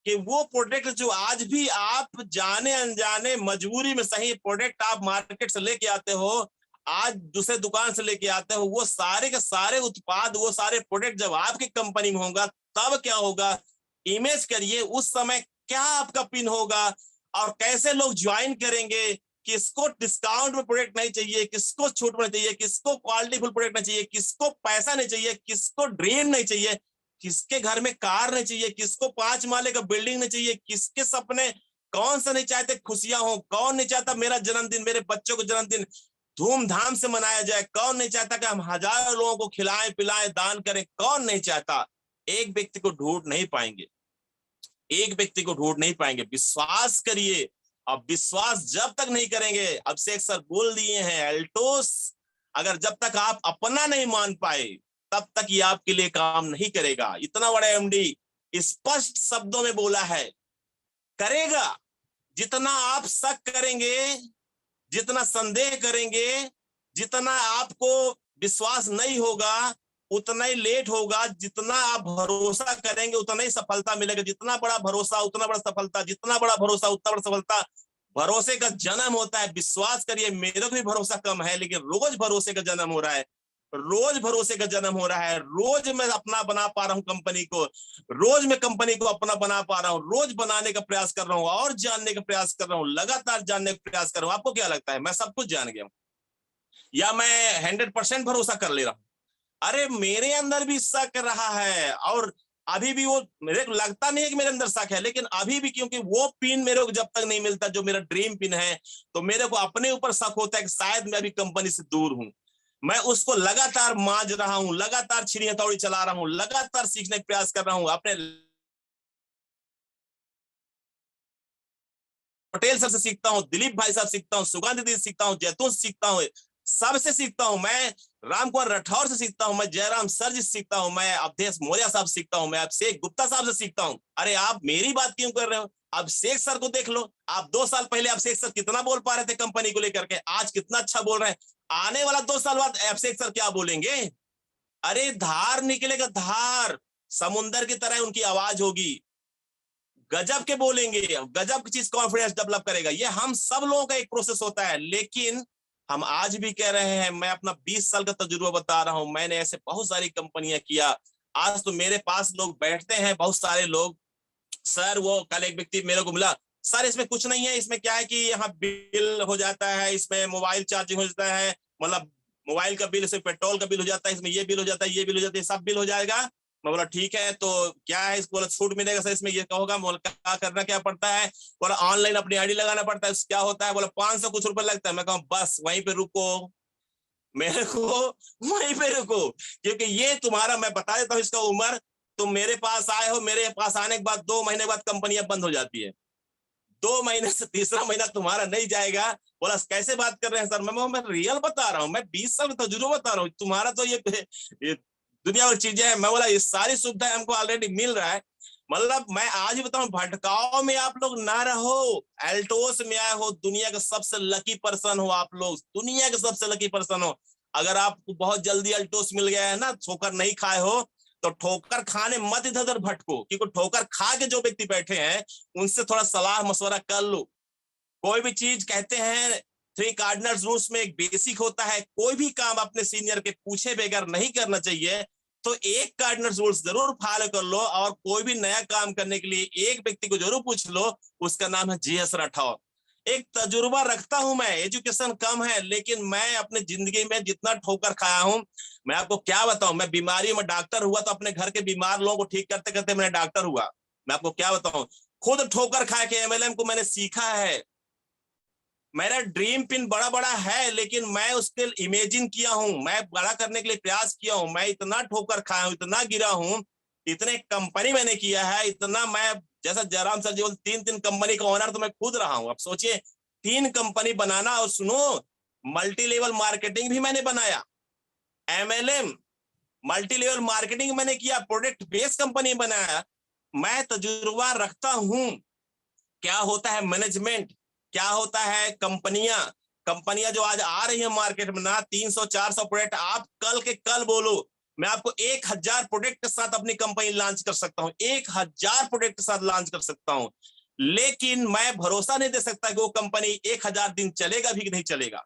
कि वो प्रोडक्ट जो आज भी आप जाने अनजाने मजबूरी में सही प्रोडक्ट आप मार्केट से लेके आते हो, आज दूसरे दुकान से लेके आते हो, वो सारे के सारे उत्पाद, वो सारे प्रोडक्ट जब आपकी कंपनी में होगा तब क्या होगा। इमेज करिए उस समय क्या आपका पिन होगा और कैसे लोग ज्वाइन करेंगे। किसको डिस्काउंट में प्रोडक्ट नहीं चाहिए, किसको छूट में चाहिए, किसको क्वालिटी फुल प्रोडक्ट नहीं चाहिए, किसको पैसा नहीं चाहिए, किसको ड्रीम नहीं चाहिए, किसके घर में कार नहीं चाहिए, किसको 5 माले का बिल्डिंग नहीं चाहिए, किसके सपने, कौन सा नहीं चाहते खुशियां हो, कौन नहीं चाहता मेरा जन्मदिन, मेरे बच्चों का जन्मदिन धूमधाम से मनाया जाए, कौन नहीं चाहता कि हम हजारों लोगों को खिलाएं पिलाएं दान करें, कौन नहीं चाहता। एक व्यक्ति को ढूंढ नहीं पाएंगे, एक व्यक्ति को ढूंढ नहीं पाएंगे। विश्वास करिए। अब विश्वास जब तक नहीं करेंगे, अभिषेक सर बोल दिए हैं, एल्टोस अगर जब तक आप अपना नहीं मान पाए तब तक ये आपके लिए काम नहीं करेगा। इतना बड़ा एमडी स्पष्ट शब्दों में बोला है, करेगा। जितना आप शक करेंगे, जितना संदेह करेंगे, जितना आपको विश्वास नहीं होगा उतना ही लेट होगा, जितना आप भरोसा करेंगे उतना ही सफलता मिलेगा। जितना बड़ा भरोसा उतना बड़ा सफलता, जितना बड़ा भरोसा उतना बड़ा सफलता। भरोसे का जन्म होता है, विश्वास करिए। मेरे को भी भरोसा कम है लेकिन रोज भरोसे का जन्म हो रहा है, रोज भरोसे का जन्म हो रहा है। रोज मैं अपना बना पा रहा हूं कंपनी को, रोज मैं कंपनी को अपना बना पा रहा हूं, रोज बनाने का प्रयास कर रहा हूं और जानने का प्रयास कर रहा हूं, लगातार जानने का प्रयास कर रहा हूं। आपको क्या लगता है मैं सब कुछ जान गया हूं या मैं 100% भरोसा कर ले रहा हूं? अरे मेरे अंदर भी शक रहा है और अभी भी वो मेरे को लगता नहीं है कि मेरे अंदर शक है, लेकिन अभी भी क्योंकि वो पिन मेरे को जब तक नहीं मिलता जो मेरा ड्रीम पिन है, तो मेरे को अपने ऊपर शक होता है कि शायद मैं अभी कंपनी से दूर हूं। मैं उसको लगातार मांझ रहा हूं, लगातार छिड़ी हथौड़ी चला रहा हूं, लगातार सीखने का प्रयास कर रहा हूं। अपने पटेल सर से सीखता हूँ, दिलीप भाई साहब सीखता हूँ, सुगंध दीदी सीखता हूँ, जैतून से सीखता हूँ, सबसे सीखता हूँ। मैं राम कुमार राठौर से सीखता हूँ, मैं जयराम सर जी से सीखता हूँ, मैं अवधेश मौर्य साहब से सीखता हूँ, मैं अभिषेक गुप्ता साहब से सीखता हूँ। अरे आप मेरी बात क्यों कर रहे हो? अभिषेक सर को देख लो, आप 2 साल पहले अभिषेक सर कितना बोल पा रहे थे कंपनी को लेकर के, आज कितना अच्छा बोल रहे हैं। आने वाला 2 साल बाद अभिषेक सर क्या बोलेंगे? अरे धार निकलेगा, धार समुंदर की तरह उनकी आवाज होगी, गजब के बोलेंगे, गजब की चीज कॉन्फिडेंस डेवलप करेगा। ये हम सब लोगों का एक प्रोसेस होता है, लेकिन हम आज भी कह रहे हैं, मैं अपना 20 साल का तजुर्बा बता रहा हूं, मैंने ऐसे बहुत सारी कंपनियां किया। आज तो मेरे पास लोग बैठते हैं, बहुत सारे लोग, सर वो कल एक व्यक्ति मेरे को मिला, सर इसमें कुछ नहीं है, इसमें क्या है कि यहाँ बिल हो जाता है, इसमें मोबाइल चार्जिंग हो जाता है, मतलब मोबाइल का बिल, इसमें पेट्रोल का बिल हो जाता है, इसमें ये बिल हो जाता है, ये बिल हो जाता है, सब बिल हो जाएगा। मैं बोला ठीक है, तो क्या है इसको, बोला छूट मिलेगा सर इसमें, ये कहोगा। बोला क्या करना क्या पड़ता है? बोला ऑनलाइन अपनी आईडी लगाना पड़ता है। क्या होता है? बोला 500 कुछ रुपए लगता है। मैं कहूँ बस वहीं पे रुको, मेरे को वहीं पे रुको, क्योंकि ये तुम्हारा, मैं बता देता हूँ इसका उम्र। तुम मेरे पास आए हो, मेरे पास आने के बाद 2 महीने बाद कंपनियां बंद हो जाती है, 2 महीने से तीसरा महीना तुम्हारा नहीं जाएगा। बोला कैसे बात कर रहे हैं सर? मैं रियल बता रहा हूँ, मैं 20 साल का तजुर्बा बता रहा हूँ, तुम्हारा तो ये दुनिया भर चीजें हैं। मैं बोला ये सारी सुविधाएं हमको ऑलरेडी मिल रहा है। मतलब मैं आज ही बताऊं, भटकाव में आप लोग ना रहो, एल्टोस में आए हो, दुनिया का सबसे लकी पर्सन हो आप लोग, दुनिया के सबसे लकी पर्सन हो। अगर आपको बहुत जल्दी अल्टोस मिल गया है ना, ठोकर नहीं खाए हो, तो ठोकर खाने मत इधर उधर भटको, क्योंकि ठोकर खा के जो व्यक्ति बैठे हैं उनसे थोड़ा सलाह मशवरा कर लो। कोई भी चीज कहते हैं 3 कार्डिनल रूल्स में एक बेसिक होता है, कोई भी काम अपने सीनियर के पूछे बगैर नहीं करना चाहिए। तो एक कार्डिनल रूल्स जरूर फॉलो कर लो, और कोई भी नया काम करने के लिए एक व्यक्ति को जरूर पूछ लो, उसका नाम है जीएस राठौर। एक तजुर्बा रखता हूं मैं, एजुकेशन कम है, लेकिन मैं अपने जिंदगी में जितना ठोकर खाया हूं, मैं आपको क्या बताऊं। मैं बीमारी में डॉक्टर हुआ तो अपने घर के बीमार लोगों को ठीक करते करते मैंने डॉक्टर हुआ। मैं आपको क्या बताऊं, खुद ठोकर खा के एमएलएम को मैंने सीखा है। मेरा ड्रीम पिन बड़ा बड़ा है, लेकिन मैं उसके इमेजिन किया हूं, मैं बड़ा करने के लिए प्रयास किया हूं। मैं इतना ठोकर खाया हूं, इतना गिरा हूं, इतने कंपनी मैंने किया है, इतना मैं, जैसा जयराम सर जी बोलते 3 कंपनी का ओनर तो मैं खुद रहा हूं। अब सोचिए 3 कंपनी बनाना, और सुनो मल्टी लेवल मार्केटिंग भी मैंने बनाया, एमएलएम, मल्टी लेवल मार्केटिंग मैंने किया, प्रोडक्ट बेस्ड कंपनी बनाया। मैं तजुर्बा रखता हूं क्या होता है मैनेजमेंट, क्या होता है कंपनियां जो आज आ रही है मार्केट में ना 300-400 प्रोडक्ट, आप कल के कल बोलो मैं आपको 1000 प्रोडक्ट के साथ अपनी कंपनी लॉन्च कर सकता हूं, 1000 प्रोडक्ट के साथ लॉन्च कर सकता हूं, लेकिन मैं भरोसा नहीं दे सकता कि वो कंपनी 1000 दिन चलेगा भी कि नहीं चलेगा,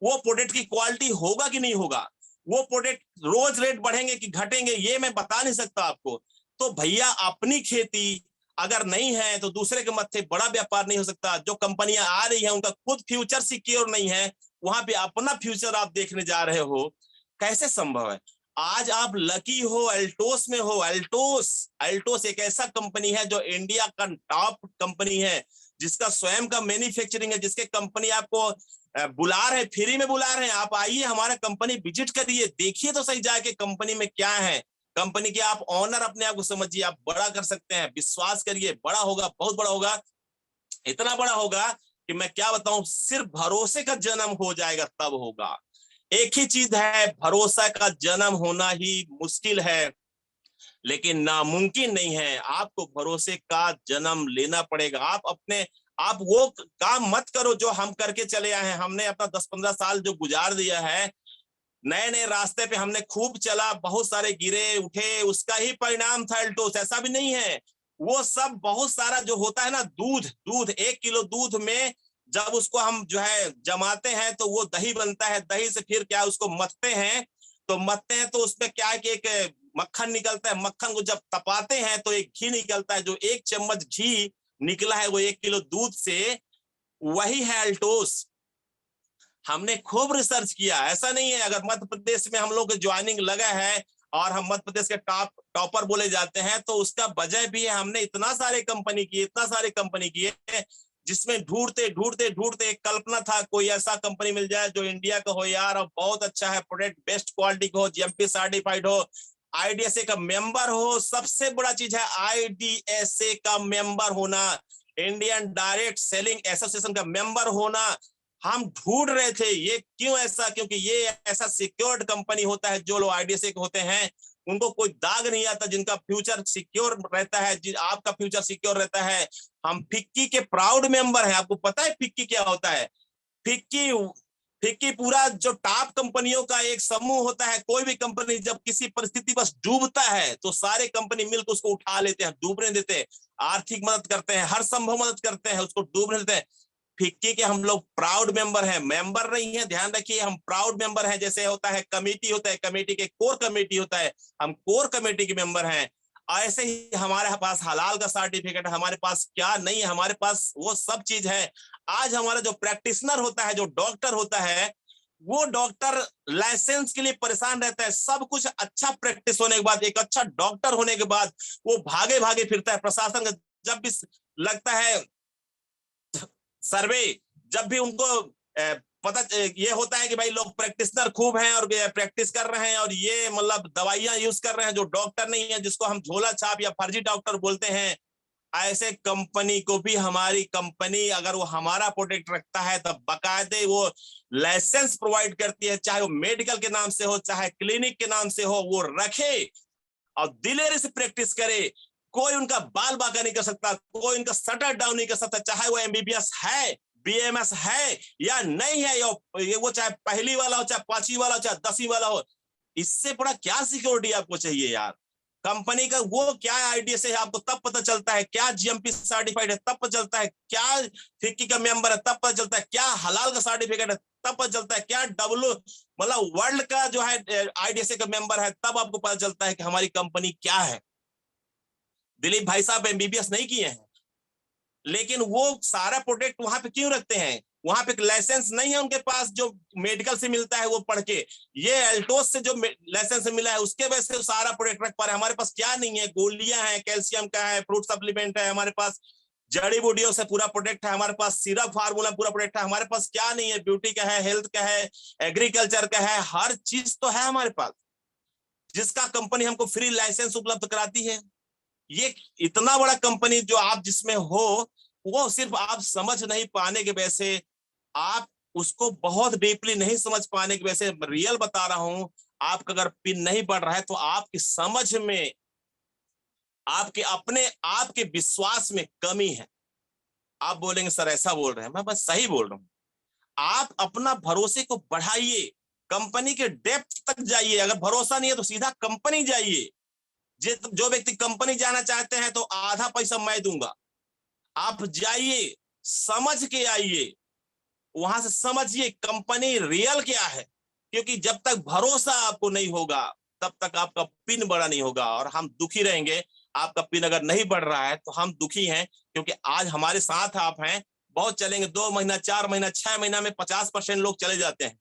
वो प्रोडक्ट की क्वालिटी होगा कि नहीं होगा, वो प्रोडक्ट रोज रेट बढ़ेंगे कि घटेंगे, ये मैं बता नहीं सकता आपको। तो भैया अपनी खेती अगर नहीं है तो दूसरे के मत्थे बड़ा व्यापार नहीं हो सकता। जो कंपनियां आ रही हैं उनका खुद फ्यूचर सिक्योर नहीं है, वहां पे अपना फ्यूचर आप देखने जा रहे हो, कैसे संभव है? आज आप लकी हो, एल्टोस में हो। एल्टोस एक ऐसा कंपनी है जो इंडिया का टॉप कंपनी है, जिसका स्वयं का मैन्युफैक्चरिंग है, जिसके कंपनी आपको बुला रहे, फ्री में बुला रहे हैं, आप आइए हमारा कंपनी विजिट करिए, देखिए तो सही जाके कंपनी में क्या है। कंपनी के आप ऑनर अपने आप को समझिए, आप बड़ा कर सकते हैं, विश्वास करिए, बड़ा होगा, बहुत बड़ा होगा, इतना बड़ा होगा कि मैं क्या बताऊं, सिर्फ भरोसे का जन्म हो जाएगा तब होगा। एक ही चीज है, भरोसा का जन्म होना ही मुश्किल है लेकिन नामुमकिन नहीं है, आपको भरोसे का जन्म लेना पड़ेगा। आप वो काम मत करो जो हम करके चले आए हैं। हमने अपना 10-15 साल जो गुजार दिया है, नए नए रास्ते पे हमने खूब चला, बहुत सारे गिरे उठे, उसका ही परिणाम था एल्टोस, ऐसा भी नहीं है। वो सब बहुत सारा जो होता है ना, दूध 1 किलो दूध में जब उसको हम जो है जमाते हैं तो वो दही बनता है, दही से फिर क्या उसको मथते हैं, तो उसमें क्या है कि एक मक्खन निकलता है, मक्खन को जब तपाते हैं तो एक घी निकलता है, जो 1 चम्मच घी निकला है वो 1 किलो दूध से, वही है एल्टोस। हमने खूब रिसर्च किया, ऐसा नहीं है अगर मध्य प्रदेश में हम लोग के ज्वाइनिंग लगा है और हम मध्य प्रदेश के टॉपर बोले जाते हैं, तो उसका वजह भी है हमने इतना सारे कंपनी किए जिसमें ढूंढते ढूंढते ढूंढते एक कल्पना था कोई ऐसा कंपनी मिल जाए जो इंडिया का हो यार, और बहुत अच्छा है, प्रोडक्ट बेस्ट क्वालिटी का हो, जीएमपी सर्टिफाइड हो, आईडीएसए का मेंबर हो। सबसे बड़ा चीज है आईडीएसए का मेंबर होना, इंडियन डायरेक्ट सेलिंग एसोसिएशन का मेंबर होना। हम ढूंढ रहे थे ये क्यों ऐसा, क्योंकि ये ऐसा सिक्योर्ड कंपनी होता है, जो लोग आईडीएसए के होते हैं उनको कोई दाग नहीं आता, जिनका फ्यूचर सिक्योर रहता है, आपका फ्यूचर सिक्योर रहता है। हम फिक्की के प्राउड मेंबर हैं। आपको पता है फिक्की क्या होता है? फिक्की पूरा जो टॉप कंपनियों का एक समूह होता है। कोई भी कंपनी जब किसी परिस्थिति बस डूबता है तो सारे कंपनी मिलकर उसको उठा लेते हैं, डूबने देते हैं, आर्थिक मदद करते हैं, हर संभव मदद करते हैं, उसको डूबने देते हैं। फिक्की के हम लोग प्राउड मेंबर हैं, मेंबर नहीं है, ध्यान रखिए, हम प्राउड मेंबर हैं। जैसे होता है कमेटी होता है, कमेटी के कोर कमेटी होता है, हम कोर कमेटी के मेंबर हैं। ऐसे ही हमारे पास हलाल का सर्टिफिकेट, हमारे पास क्या नहीं है, हमारे पास वो सब चीज है। आज हमारा जो प्रैक्टिशनर होता है, जो डॉक्टर होता है, वो डॉक्टर लाइसेंस के लिए परेशान रहता है। सब कुछ अच्छा प्रैक्टिस होने के बाद, एक अच्छा डॉक्टर होने के बाद वो भागे भागे फिरता है। प्रशासन का जब भी लगता है सर्वे, जब भी उनको पता ये होता है कि भाई लोग प्रैक्टिशनर खूब हैं और प्रैक्टिस कर रहे हैं और ये मतलब दवाइयां यूज कर रहे हैं, जो डॉक्टर नहीं है, जिसको हम झोला छाप या फर्जी डॉक्टर बोलते हैं, ऐसे कंपनी को भी हमारी कंपनी अगर वो हमारा प्रोडक्ट रखता है तो बाकायदे वो लाइसेंस प्रोवाइड करती है, चाहे वो मेडिकल के नाम से हो, चाहे क्लिनिक के नाम से हो, वो रखे और दिलेरी से प्रैक्टिस करे। कोई उनका बाल बाका नहीं कर सकता, कोई उनका शटर डाउन नहीं कर सकता, चाहे वो एमबीबीएस है, बीएमएस है या नहीं है, वो चाहे पहली वाला हो, चाहे 5वीं वाला हो, चाहे 10वीं वाला हो। इससे बड़ा क्या सिक्योरिटी आपको चाहिए यार? कंपनी का वो क्या आईडीएस है आपको तब पता चलता है, क्या जीएमपी सर्टिफाइड है तब पता चलता है, क्या फिक्की का मेंबर है तब पता चलता है, क्या हलाल का सर्टिफिकेट है तब पता चलता है, क्या मतलब वर्ल्ड का जो है आईडीएसए का मेंबर है, तब आपको पता चलता है कि हमारी कंपनी क्या है। दिलीप भाई साहब एमबीबीएस नहीं किए हैं, लेकिन वो सारा प्रोडक्ट वहां पे क्यों रखते हैं? वहां पे लाइसेंस नहीं है उनके पास, जो मेडिकल से मिलता है वो पढ़ के। ये एल्टोस से जो लाइसेंस मिला है उसके वजह से सारा प्रोडक्ट रख पा रहे हैं। हमारे पास क्या नहीं है? गोलियां हैं, कैल्शियम का है, फ्रूट सप्लीमेंट है, हमारे पास जड़ी बूटियों से पूरा प्रोडक्ट है, हमारे पास सिरप फार्मूला पूरा प्रोडक्ट है, हमारे पास क्या नहीं है? ब्यूटी का है, हेल्थ का है, एग्रीकल्चर का है, हर चीज तो है हमारे पास, जिसका कंपनी हमको फ्री लाइसेंस उपलब्ध कराती है। ये इतना बड़ा कंपनी जो आप जिसमें हो, वो सिर्फ आप समझ नहीं पाने की वजह से, आप उसको बहुत डीपली नहीं समझ पाने की वजह से, रियल बता रहा हूं, आपका अगर पिन नहीं बढ़ रहा है तो आपकी समझ में, आपके अपने आपके विश्वास में कमी है। आप बोलेंगे सर ऐसा बोल रहे हैं, मैं बस सही बोल रहा हूं। आप अपना भरोसे को बढ़ाइए, कंपनी के डेप्थ तक जाइए। अगर भरोसा नहीं है तो सीधा कंपनी जाइए। जो व्यक्ति कंपनी जाना चाहते हैं तो आधा पैसा मैं दूंगा, आप जाइए, समझ के आइए, वहां से समझिए कंपनी रियल क्या है। क्योंकि जब तक भरोसा आपको नहीं होगा तब तक आपका पिन बड़ा नहीं होगा और हम दुखी रहेंगे। आपका पिन अगर नहीं बढ़ रहा है तो हम दुखी हैं, क्योंकि आज हमारे साथ आप हैं, बहुत चलेंगे 2 महीना 4 महीना 6 महीना में 50% लोग चले जाते हैं।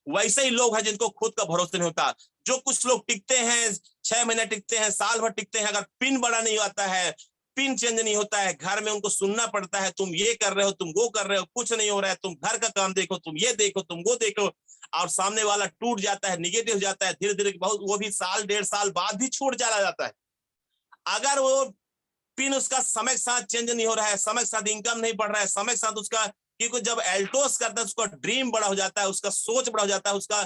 वैसे ही लोग हैं जिनको खुद का भरोसा नहीं होता। जो कुछ लोग टिकते हैं, 6 महीने टिकते हैं, साल भर टिकते हैं, अगर पिन बड़ा नहीं आता है, पिन चेंज नहीं होता है, घर में उनको सुनना पड़ता है, तुम ये कर रहे हो, तुम वो कर रहे हो, कुछ नहीं हो रहा है, तुम घर का काम देखो, तुम ये देखो, तुम वो देखो, और सामने वाला टूट जाता है, निगेटिव हो जाता है, धीरे धीरे बहुत, वो भी साल 1.5 साल बाद भी छूट चला जाता है। अगर वो पिन उसका समय के साथ चेंज नहीं हो रहा है, समय के साथ इनकम नहीं बढ़ रहा है, समय के साथ उसका, क्योंकि जब एल्टोस करता है उसका ड्रीम बड़ा हो जाता है, उसका सोच बड़ा हो जाता है, उसका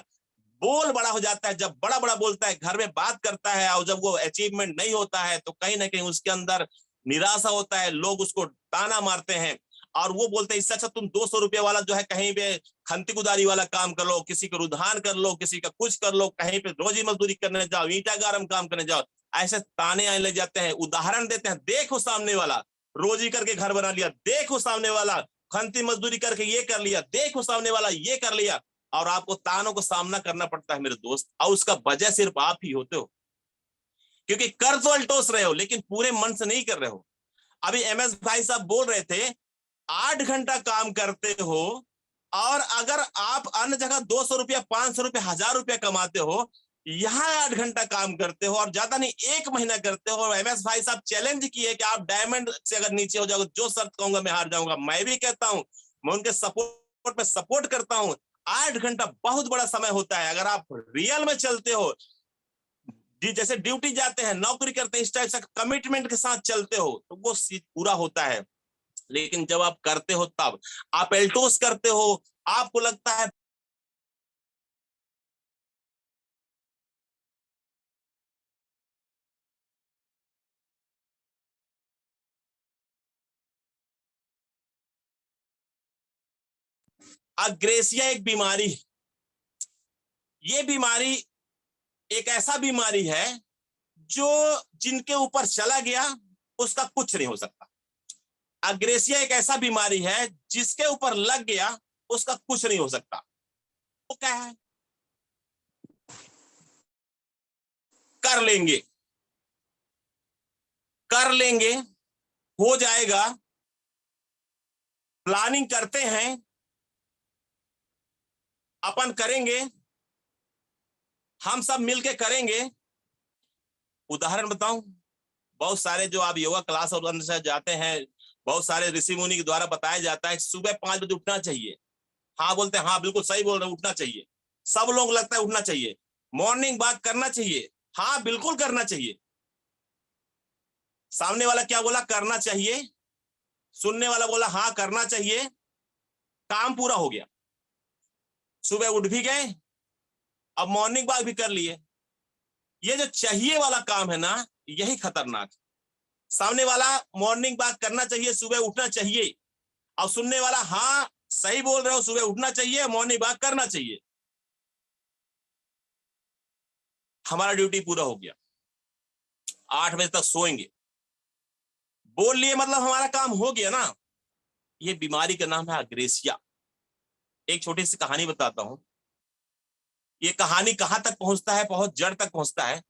बोल बड़ा हो जाता है। जब बड़ा बड़ा बोलता है, घर में बात करता है, और जब वो अचीवमेंट नहीं होता है तो कहीं ना कहीं उसके अंदर निराशा होता है, लोग उसको ताना मारते हैं और वो बोलते हैं इससे अच्छा तुम 200 रुपये वाला जो है कहीं पे खंती कुदारी वाला काम कर लो, किसी को रुधान कर लो, किसी का कुछ कर लो, कहीं पे रोजी मजदूरी करने जाओ, ईटा गारम काम करने जाओ। ऐसे ताने आने लग जाते हैं, उदाहरण देते हैं, देखो सामने वाला रोजी करके घर बना लिया, देखो सामने वाला खंती मजदूरी करके ये कर लिया, देखो सामने वाला ये कर लिया, और आपको तानों को सामना करना पड़ता है मेरे दोस्त, और उसका वजह सिर्फ आप ही होते हो। क्योंकि कर तो अल्टोस रहे हो लेकिन पूरे मन से नहीं कर रहे हो। अभी MS भाई साहब बोल रहे थे 8 घंटा काम करते हो, और अगर आप अन्य जगह 200 रुपया 500 रुपया 1000 रुपया कमाते हो, यहाँ 8 घंटा काम करते हो और ज्यादा नहीं 1 महीना करते हो। MS भाई साहब चैलेंज किए कि आप डायमंड से अगर नीचे हो जाओगे, जो शर्त कहूंगा मैं हार जाऊंगा। मैं भी कहता हूं, मैं उनके सपोर्ट में सपोर्ट करता हूं। 8 घंटा बहुत बड़ा समय होता है। अगर आप रियल में चलते हो, जैसे ड्यूटी जाते हैं, नौकरी करते हैं, इस टाइप से कमिटमेंट के साथ चलते हो तो वो पूरा होता है। लेकिन जब आप करते हो, तब आप एल्टोस करते हो, आपको लगता है अग्रेसिया एक बीमारी है। ये बीमारी एक ऐसा बीमारी है जो जिनके ऊपर चला गया उसका कुछ नहीं हो सकता। अग्रेसिया एक ऐसा बीमारी है जिसके ऊपर लग गया उसका कुछ नहीं हो सकता। वो क्या है? कर लेंगे, कर लेंगे, हो जाएगा, प्लानिंग करते हैं, अपन करेंगे, हम सब मिलके करेंगे। उदाहरण बताऊं, बहुत सारे जो आप योगा क्लास और अंदर जाते हैं, बहुत सारे ऋषि मुनि के द्वारा बताया जाता है सुबह 5 बजे उठना चाहिए। हाँ बोलते हैं, हाँ बिल्कुल सही बोल रहे हैं, उठना चाहिए। सब लोग लगता है उठना चाहिए। मॉर्निंग वॉक करना चाहिए, हाँ बिल्कुल करना चाहिए। सामने वाला क्या बोला? करना चाहिए। सुनने वाला बोला हाँ करना चाहिए। काम पूरा हो गया, सुबह उठ भी गए, अब मॉर्निंग वॉक भी कर लिए। ये जो चाहिए वाला काम है ना, यही खतरनाक है। सामने वाला मॉर्निंग वॉक करना चाहिए, सुबह उठना चाहिए, और सुनने वाला हाँ सही बोल रहे हो, सुबह उठना चाहिए, मॉर्निंग वॉक करना चाहिए। हमारा ड्यूटी पूरा हो गया, 8 बजे तक सोएंगे, बोल लिए मतलब हमारा काम हो गया ना। ये बीमारी का नाम है अग्रेसिया। एक छोटी सी कहानी बताता हूं। ये कहानी कहां तक पहुंचता है, बहुत जड़ तक पहुंचता है।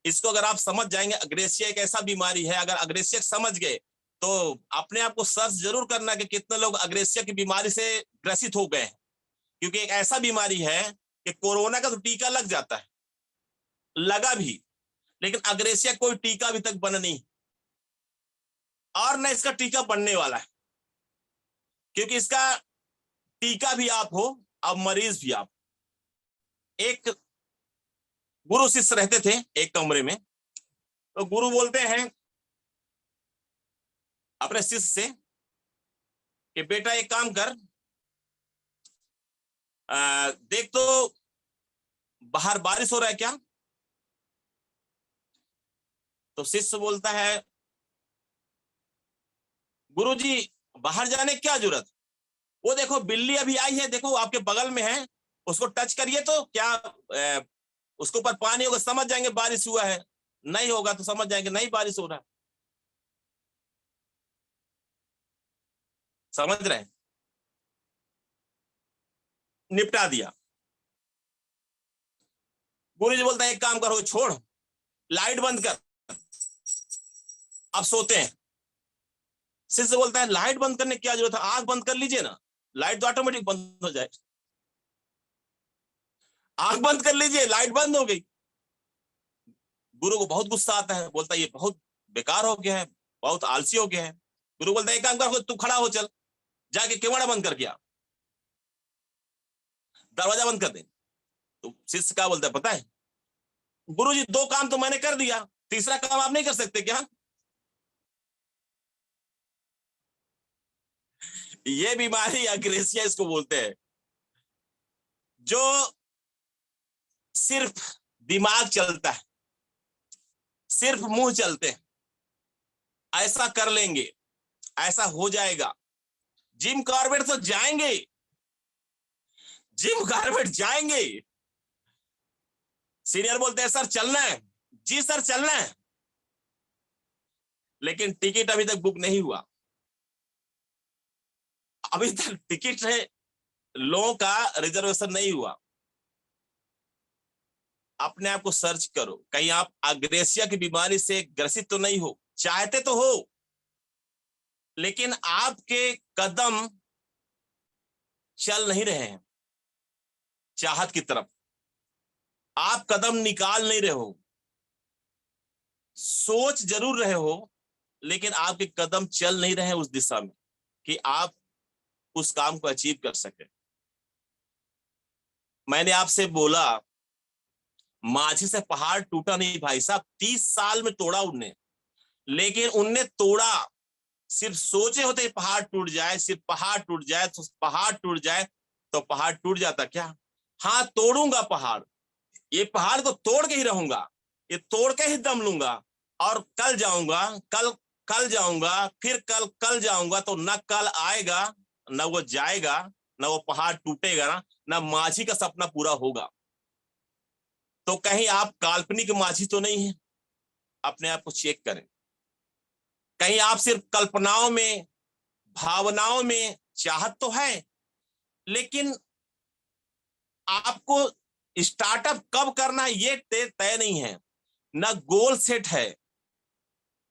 इसको अगर आप समझ जाएंगे, अग्रेसिया एक ऐसा बीमारी है, अगर अग्रेसिया समझ गए तो अपने आप को सर्च जरूर करना कि कितने लोग अग्रेसिया की बीमारी से ग्रसित हो गए हैं। क्योंकि एक ऐसा बीमारी है कि कोरोना का तो टीका लग जाता है, लगा भी, लेकिन अग्रेसिया कोई टीका अभी तक बना नहीं, और न इसका टीका बनने वाला है। क्योंकि इसका टीका भी आप हो, अब मरीज भी आप। एक गुरु शिष्य रहते थे एक कमरे में, तो गुरु बोलते हैं अपने शिष्य से कि बेटा एक काम कर, देख तो बाहर बारिश हो रहा है क्या? तो शिष्य बोलता है गुरुजी बाहर जाने की क्या जरूरत, वो देखो बिल्ली अभी आई है, देखो आपके बगल में है, उसको टच करिए तो क्या उसके ऊपर पानी होगा, समझ जाएंगे बारिश हुआ है, नहीं होगा तो समझ जाएंगे नहीं बारिश हो रहा है। समझ रहे हैं? निपटा दिया। गुरुजी बोलता है एक काम करो, छोड़ लाइट बंद कर, अब सोते हैं। शिष्य बोलता है लाइट बंद करने की क्या जरूरत है, आंख बंद कर लीजिए ना, लाइट तो ऑटोमेटिक बंद हो जाए। आंख बंद कर लीजिए, लाइट बंद हो गई। गुरु को बहुत गुस्सा आता है, बोलता है ये बहुत बेकार हो गया है, बहुत आलसी हो गया है। गुरु बोलता है एक काम कर, तू खड़ा हो, चल जाके केवाड़ा बंद करके आ, दरवाजा बंद कर दे। तो शिष्य क्या बोलता है पता है, गुरु जी 2 काम तो मैंने कर दिया, तीसरा काम आप नहीं कर सकते क्या? ये बीमारी अग्रेसिया इसको बोलते हैं, जो सिर्फ दिमाग चलता है, सिर्फ मुंह चलते हैं, ऐसा कर लेंगे, ऐसा हो जाएगा। जिम कॉर्बेट तो जाएंगे, जिम कॉर्बेट जाएंगे। सीनियर बोलते हैं सर चलना है, जी सर चलना है, लेकिन टिकट अभी तक बुक नहीं हुआ, अभी तक टिकट है लोगों का रिजर्वेशन नहीं हुआ। अपने आप को सर्च करो, कहीं आप अग्रेसिया की बीमारी से ग्रसित तो नहीं हो, चाहते तो हो लेकिन आपके कदम चल नहीं रहे हैं चाहत की तरफ, आप कदम निकाल नहीं रहे हो, सोच जरूर रहे हो लेकिन आपके कदम चल नहीं रहे हैं उस दिशा में कि आप उस काम को अचीव कर सके। मैंने आपसे बोला माझी से पहाड़ टूटा नहीं भाई साहब, 30 साल में तोड़ा उनने, लेकिन उनने तोड़ा सिर्फ सोचे होते पहाड़ टूट जाए, सिर्फ पहाड़ टूट जाए तो पहाड़ टूट जाए, तो पहाड़ टूट जाता क्या? हाँ तोड़ूंगा पहाड़, ये पहाड़ को तोड़ के ही रहूंगा, ये तोड़ के ही दम लूंगा, और कल जाऊंगा, कल जाऊंगा, फिर कल जाऊंगा, तो न कल आएगा न वो जाएगा, न वो पहाड़ टूटेगा, न माझी का सपना पूरा होगा। तो कहीं आप काल्पनिक माझी तो नहीं है, अपने आप को चेक करें। कहीं आप सिर्फ कल्पनाओं में, भावनाओं में, चाहत तो है लेकिन आपको स्टार्टअप कब करना है ये तय नहीं है, ना गोल सेट है,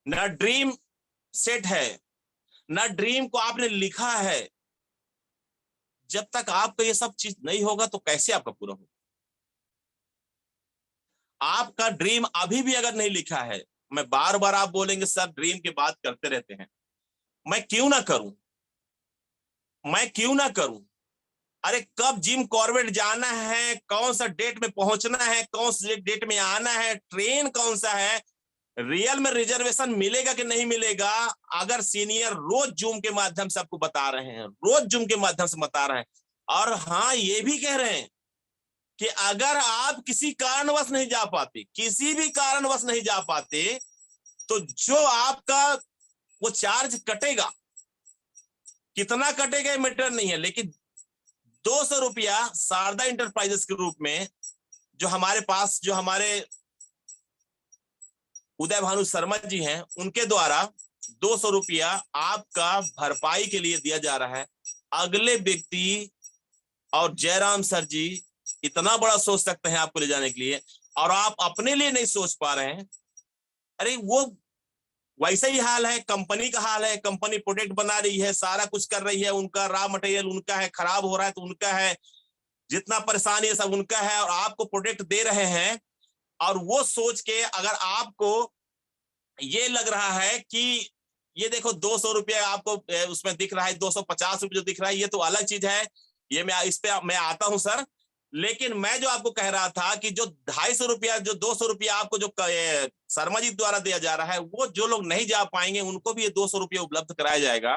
ना ड्रीम सेट है, ना ड्रीम को आपने लिखा है। जब तक आपका ये सब चीज नहीं होगा तो कैसे आपका पूरा होगा? आपका ड्रीम अभी भी अगर नहीं लिखा है, मैं बार बार आप बोलेंगे सर ड्रीम की बात करते रहते हैं, मैं क्यों ना करूं, मैं क्यों ना करूं? अरे कब जिम कॉर्बेट जाना है, कौन सा डेट में पहुंचना है, कौन सा डेट में आना है, ट्रेन कौन सा है, रियल में रिजर्वेशन मिलेगा कि नहीं मिलेगा, अगर सीनियर रोज जूम के माध्यम से आपको बता रहे हैं, रोज जूम के माध्यम से बता रहे हैं, और हाँ ये भी कह रहे हैं कि अगर आप किसी कारणवश नहीं जा पाते, किसी भी कारणवश नहीं जा पाते, तो जो आपका वो चार्ज कटेगा, कितना कटेगा मैटर नहीं है, लेकिन 200 रुपया शारदा इंटरप्राइजेस के रूप में जो हमारे पास, जो हमारे उदय भानु शर्मा जी हैं, उनके द्वारा 200 रुपया आपका भरपाई के लिए दिया जा रहा है। अगले व्यक्ति और जयराम सर जी इतना बड़ा सोच सकते हैं आपको ले जाने के लिए, और आप अपने लिए नहीं सोच पा रहे हैं। अरे वो वैसा ही हाल है, कंपनी का हाल है, कंपनी प्रोडक्ट बना रही है, सारा कुछ कर रही है, उनका रॉ मटेरियल उनका है, खराब हो रहा है तो उनका है, जितना परेशानी है सब उनका है, और आपको प्रोडक्ट दे रहे हैं, और वो सोच के अगर आपको ये लग रहा है कि ये देखो 200 रुपया आपको उसमें दिख रहा है, 250 रुपये जो दिख रहा है, ये तो अलग चीज है, ये मैं इस पे मैं आता हूं सर, लेकिन मैं जो आपको कह रहा था कि जो 250 रुपया, जो 200 रुपया आपको जो शर्मा जी द्वारा दिया जा रहा है, वो जो लोग नहीं जा पाएंगे उनको भी ये 200 रुपया उपलब्ध कराया जाएगा।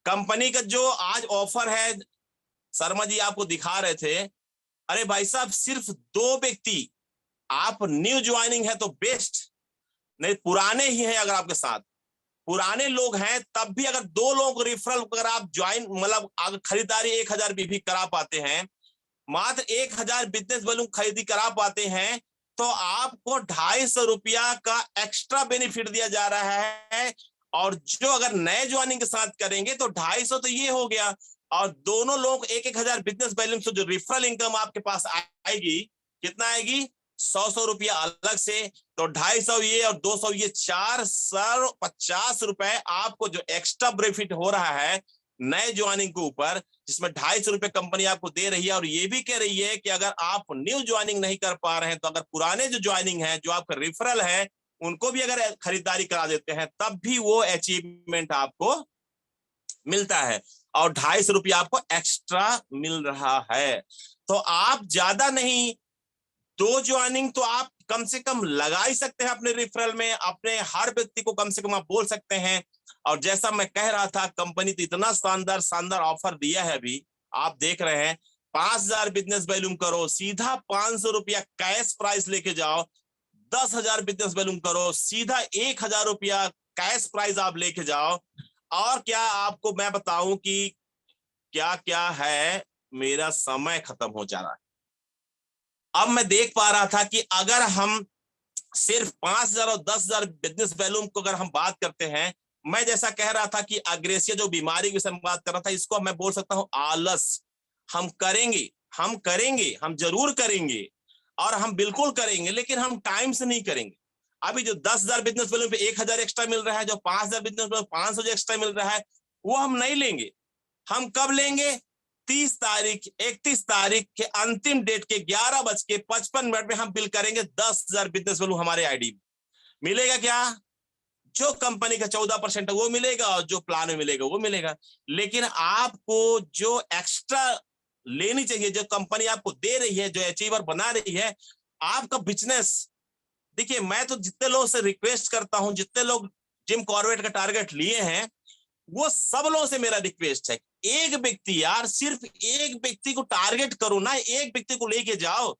कंपनी का जो आज ऑफर है, शर्मा जी आपको दिखा रहे थे अरे भाई साहब, सिर्फ 2 व्यक्ति, आप न्यू ज्वाइनिंग है तो बेस्ट, नहीं पुराने ही हैं, अगर आपके साथ पुराने लोग हैं तब भी अगर 2 लोगों को रेफरल अगर आप ज्वाइन मतलब अगर खरीदारी 1000 भी करा पाते हैं, मात्र 1000 बिजनेस बैलून खरीदी करा पाते हैं, तो आपको 250 रुपया का एक्स्ट्रा बेनिफिट दिया जा रहा है। और जो अगर नए ज्वाइनिंग के साथ करेंगे तो 250 तो ये हो गया, और दोनों लोग 1000 बिजनेस बैलेंस से जो रेफरल इनकम आपके पास आएगी, कितना आएगी, 100 रुपया अलग से, तो 250 ये और 200 ये, 450 रुपए आपको जो एक्स्ट्रा बेनिफिट हो रहा है नए ज्वाइनिंग के ऊपर, जिसमें 250 रुपए कंपनी आपको दे रही है। और ये भी कह रही है कि अगर आप न्यू ज्वाइनिंग नहीं कर पा रहे हैं तो अगर पुराने जो ज्वाइनिंग है, जो आपका रेफरल है, उनको भी अगर खरीदारी करा देते हैं तब भी वो अचीवमेंट आपको मिलता है, और 250 रुपया आपको एक्स्ट्रा मिल रहा है। तो आप ज्यादा नहीं, 2 ज्वाइनिंग तो आप कम से कम लगा ही सकते हैं अपने रेफरल में, अपने हर व्यक्ति को कम से कम आप बोल सकते हैं। और जैसा मैं कह रहा था, कंपनी तो इतना शानदार शानदार ऑफर दिया है, अभी आप देख रहे हैं, 5000 बिजनेस वैल्यूम करो, सीधा 500 रुपया कैश प्राइस लेके जाओ, 10,000 बिजनेस वैल्यूम करो, सीधा 1000 रुपया कैश प्राइस आप लेके जाओ। और क्या आपको मैं बताऊं कि क्या क्या है, मेरा समय खत्म हो जा रहा है। अब मैं देख पा रहा था कि अगर हम सिर्फ 5000 और 10,000 बिजनेस वैल्यूम को अगर हम बात करते हैं, मैं जैसा कह रहा था कि अग्रेसिया जो बीमारी की मैं बात कर रहा था, इसको मैं बोल सकता हूं आलस। हम करेंगे, हम करेंगे, हम जरूर करेंगे, और हम बिल्कुल करेंगे, लेकिन हम टाइम से नहीं करेंगे। अभी जो 10,000 बिजनेस वैल्यूम पे 1000 एक्स्ट्रा मिल रहा है, जो 5000 बिजनेस वैल्यूम 500 जो एक्स्ट्रा मिल रहा है, वो हम नहीं लेंगे। हम कब लेंगे, 30 तारीख 31 तारीख के अंतिम डेट के 11:55 में हम बिल करेंगे 10,000 बिजनेस वैल्यू हमारे आईडी में। मिलेगा क्या, जो कंपनी का 14% है वो मिलेगा, और जो प्लान में मिलेगा वो मिलेगा। लेकिन आपको जो एक्स्ट्रा लेनी चाहिए, जो कंपनी आपको दे रही है, जो अचीवर बना रही है आपका बिजनेस। देखिए, मैं तो जितने लोगों से रिक्वेस्ट करता हूं, जितने लोग जिम कॉर्बेट का टारगेट लिए हैं, वो सब लोगों से मेरा रिक्वेस्ट है, एक व्यक्ति यार, सिर्फ एक व्यक्ति को टारगेट करो ना, एक व्यक्ति को लेके जाओ,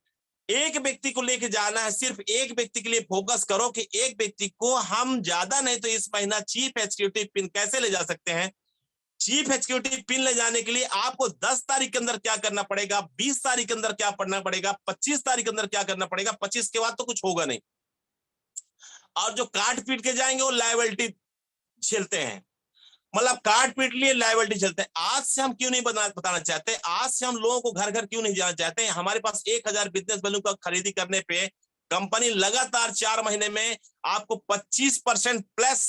एक व्यक्ति को लेके जाना है, सिर्फ एक व्यक्ति के लिए फोकस करो कि एक व्यक्ति को हम ज्यादा नहीं तो इस महीना चीफ एग्जीक्यूटिव पिन कैसे ले जा सकते हैं। चीफ एग्जीक्यूटिव पिन ले जाने के लिए आपको 10 तारीख के अंदर क्या करना पड़ेगा, 20 तारीख के अंदर क्या पढ़ना पड़ेगा, 25 तारीख के अंदर क्या करना पड़ेगा, 25 के बाद तो कुछ होगा नहीं। और जो काट पीट के जाएंगे वो लायबिलिटी झेलते हैं, मतलब काट पीट लिए लायबिलिटी चलते हैं। आज से हम क्यों नहीं बताना चाहते, आज से हम लोगों को घर घर क्यों नहीं जाना चाहते हैं। हमारे पास 1000 बिजनेस वैल्यू का खरीदी करने पे कंपनी लगातार 4 महीने में आपको 25% प्लस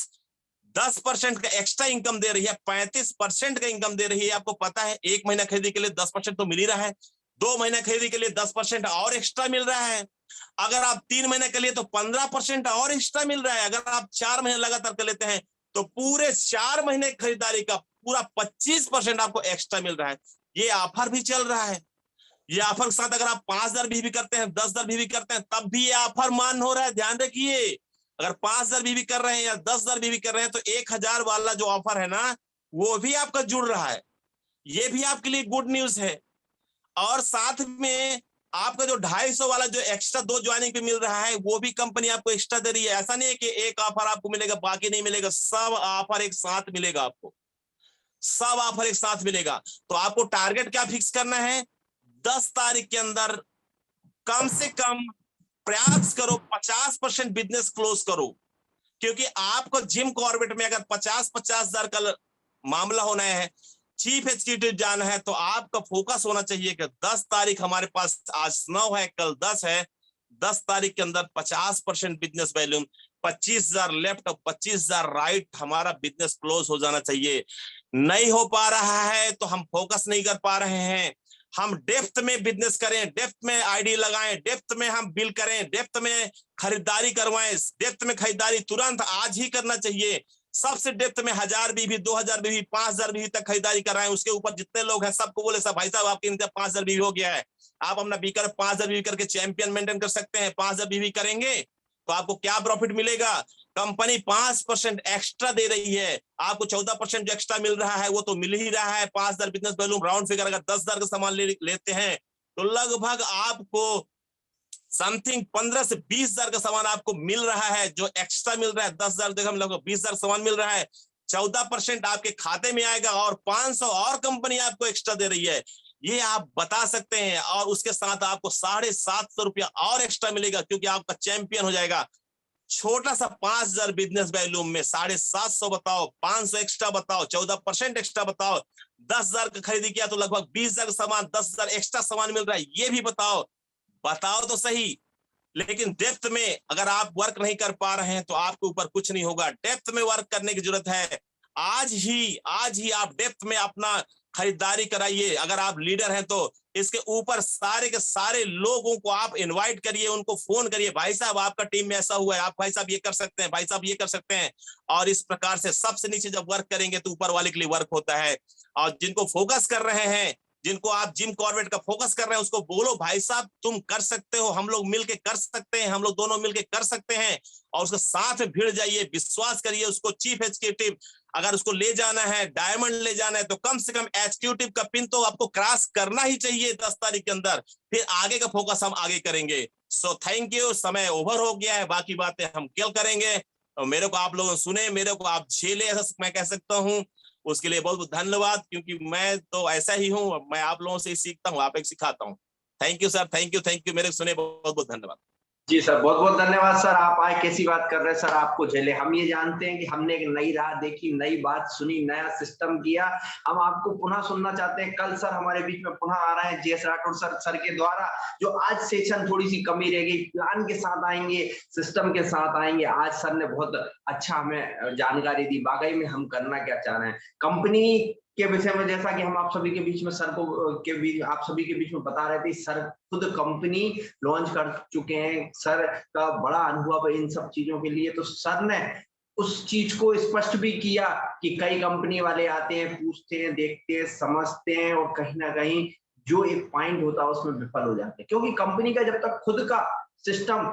10% का एक्स्ट्रा इनकम दे रही है, 35% का इनकम दे रही है। आपको पता है, 1 महीना खरीदी के लिए 10% तो मिल ही रहा है, 2 महीना खरीदी के लिए 10% और एक्स्ट्रा मिल रहा है, अगर आप 3 महीने के लिए तो 15% और एक्स्ट्रा मिल रहा है, अगर आप 4 महीने लगातार कर लेते हैं तो पूरे 4 महीने खरीदारी का पूरा 25% आपको एक्स्ट्रा मिल रहा है। ये ऑफर भी चल रहा है। ये ऑफर के साथ अगर आप 5000 भी करते हैं, 10,000 भी करते हैं, तब भी ये ऑफर मान हो रहा है। ध्यान रखिए, अगर 5000 भी कर रहे हैं या 10,000 भी कर रहे हैं तो 1000 वाला जो ऑफर है ना, वो भी आपका जुड़ रहा है। ये भी आपके लिए गुड न्यूज है। और साथ में आपका जो 250 वाला जो एक्स्ट्रा 2 ज्वाइनिंग पे मिल रहा है, वो भी कंपनी आपको एक्स्ट्रा दे रही है। ऐसा नहीं है कि एक ऑफर आपको मिलेगा बाकी नहीं मिलेगा, सब ऑफर एक साथ मिलेगा आपको, सब ऑफर एक साथ मिलेगा। तो आपको टारगेट क्या फिक्स करना है, 10 तारीख के अंदर कम से कम प्रयास करो 50% बिजनेस क्लोज करो, क्योंकि आपको जिम कॉर्बेट में अगर 50,000 का मामला होना है, चीफ एग्जीक्यूटिव जाना है, तो आपका फोकस होना चाहिए कि 10 तारीख हमारे पास, आज 9 है कल 10 है, 10 तारीख के अंदर 50% बिजनेस वैल्यूम, 25,000 लेफ्ट और 25,000 राइट, हमारा बिजनेस क्लोज हो जाना चाहिए। नहीं हो पा रहा है तो हम फोकस नहीं कर पा रहे हैं। हम डेप्थ में बिजनेस करें, डेप्थ में आईडी लगाएं, डेप्थ में हम बिल करें, डेप्थ में खरीदारी करवाएं, डेप्थ में खरीदारी तुरंत आज ही करना चाहिए। सबसे डेप्थ में 1000 बीवी, 2000 बीवी, 5000 बीवी तक खरीदारी कराएं। उसके ऊपर जितने लोग हैं सबको बोले, सब भाई साहब आपके 5000 बीवी हो गया है, आप अपना बीकर 5000 बीवी करके चैंपियन मेंटेन कर सकते हैं। 5000 बीवी करेंगे तो आपको क्या प्रॉफिट मिलेगा, कंपनी 5% एक्स्ट्रा दे रही है, आपको 14% जो एक्स्ट्रा मिल रहा है वो तो मिल ही रहा है। 5000 बिजनेस वैल्यूम राउंड फिगर, अगर 10,000 का सामान लेते हैं तो लगभग आपको समथिंग 15 से 20,000 का सामान आपको मिल रहा है, जो एक्स्ट्रा मिल रहा है। 10,000 देखो हम लगभग 20,000 सामान मिल रहा है, 14% आपके खाते में आएगा और 500 और कंपनी आपको एक्स्ट्रा दे रही है, ये आप बता सकते हैं। और उसके साथ आपको 750 रुपया और एक्स्ट्रा मिलेगा, क्योंकि आपका चैंपियन हो जाएगा। छोटा सा 5,000 बिजनेस वैल्यूम में 750 बताओ, 500 एक्स्ट्रा बताओ, 14% एक्स्ट्रा बताओ, 10,000 का खरीदी किया तो लगभग 20,000 का सामान, 10,000 एक्स्ट्रा सामान मिल रहा है, ये भी बताओ। बताओ तो सही। लेकिन डेप्थ में अगर आप वर्क नहीं कर पा रहे हैं तो आपके ऊपर कुछ नहीं होगा। डेप्थ में वर्क करने की जरूरत है। आज ही आप डेप्थ में अपना खरीदारी कराइए। अगर आप लीडर हैं तो इसके ऊपर सारे के सारे लोगों को आप इनवाइट करिए, उनको फोन करिए, भाई साहब आपका टीम में ऐसा हुआ है, आप भाई साहब ये कर सकते हैं, भाई साहब ये कर सकते हैं। और इस प्रकार से सबसे नीचे जब वर्क करेंगे तो ऊपर वाले के लिए वर्क होता है। और जिनको फोकस कर रहे हैं, जिनको आप जिम कॉर्बेट का फोकस कर रहे हैं, उसको बोलो भाई साहब तुम कर सकते हो, हम लोग मिलके कर सकते हैं, हम लोग दोनों मिलके कर सकते हैं। और उसके साथ में भिड़ जाइए, विश्वास करिए उसको। चीफ एग्जीक्यूटिव अगर उसको ले जाना है, डायमंड ले जाना है, तो कम से कम एग्जीक्यूटिव का पिन तो आपको क्रॉस करना ही चाहिए 10 तारीख के अंदर। फिर आगे का फोकस हम आगे करेंगे। So thank you. समय ओवर हो गया है, बाकी बातें हम कल करेंगे। और मेरे को आप लोगों सुने, मेरे को आप झेले, ऐसा मैं कह सकता हूँ। उसके लिए बहुत बहुत धन्यवाद, क्योंकि मैं तो ऐसा ही हूँ, मैं आप लोगों से ही सीखता हूँ, आप एक सिखाता हूँ। Thank you sir, thank you मेरे सुने, बहुत बहुत धन्यवाद। जी सर, बहुत बहुत धन्यवाद सर। आप आए, कैसी बात कर रहे हैं सर, आपको झेले। हम ये जानते हैं कि हमने एक नई राह देखी, नई बात सुनी, नया सिस्टम किया। हम आपको पुनः सुनना चाहते हैं। कल सर हमारे बीच में पुनः आ रहे हैं जेएस राठौर सर के द्वारा। जो आज सेशन थोड़ी सी कमी रह गई, प्लान के साथ आएंगे, सिस्टम के साथ आएंगे। आज सर ने बहुत अच्छा हमें जानकारी दी, वाकई में हम करना क्या चाह रहे हैं कंपनी के विषय में। जैसा कि हम आप सभी के बीच में सर को आप सभी के बीच में बता रहे थे, सर खुद कंपनी लॉन्च कर चुके हैं, सर का बड़ा अनुभव है इन सब चीजों के लिए। तो सर ने उस चीज को स्पष्ट भी किया कि कई कंपनी वाले आते हैं, पूछते हैं, देखते हैं, समझते हैं, और कहीं ना कहीं जो एक पॉइंट होता है उसमें विफल हो जाते हैं, क्योंकि कंपनी का जब तक खुद का सिस्टम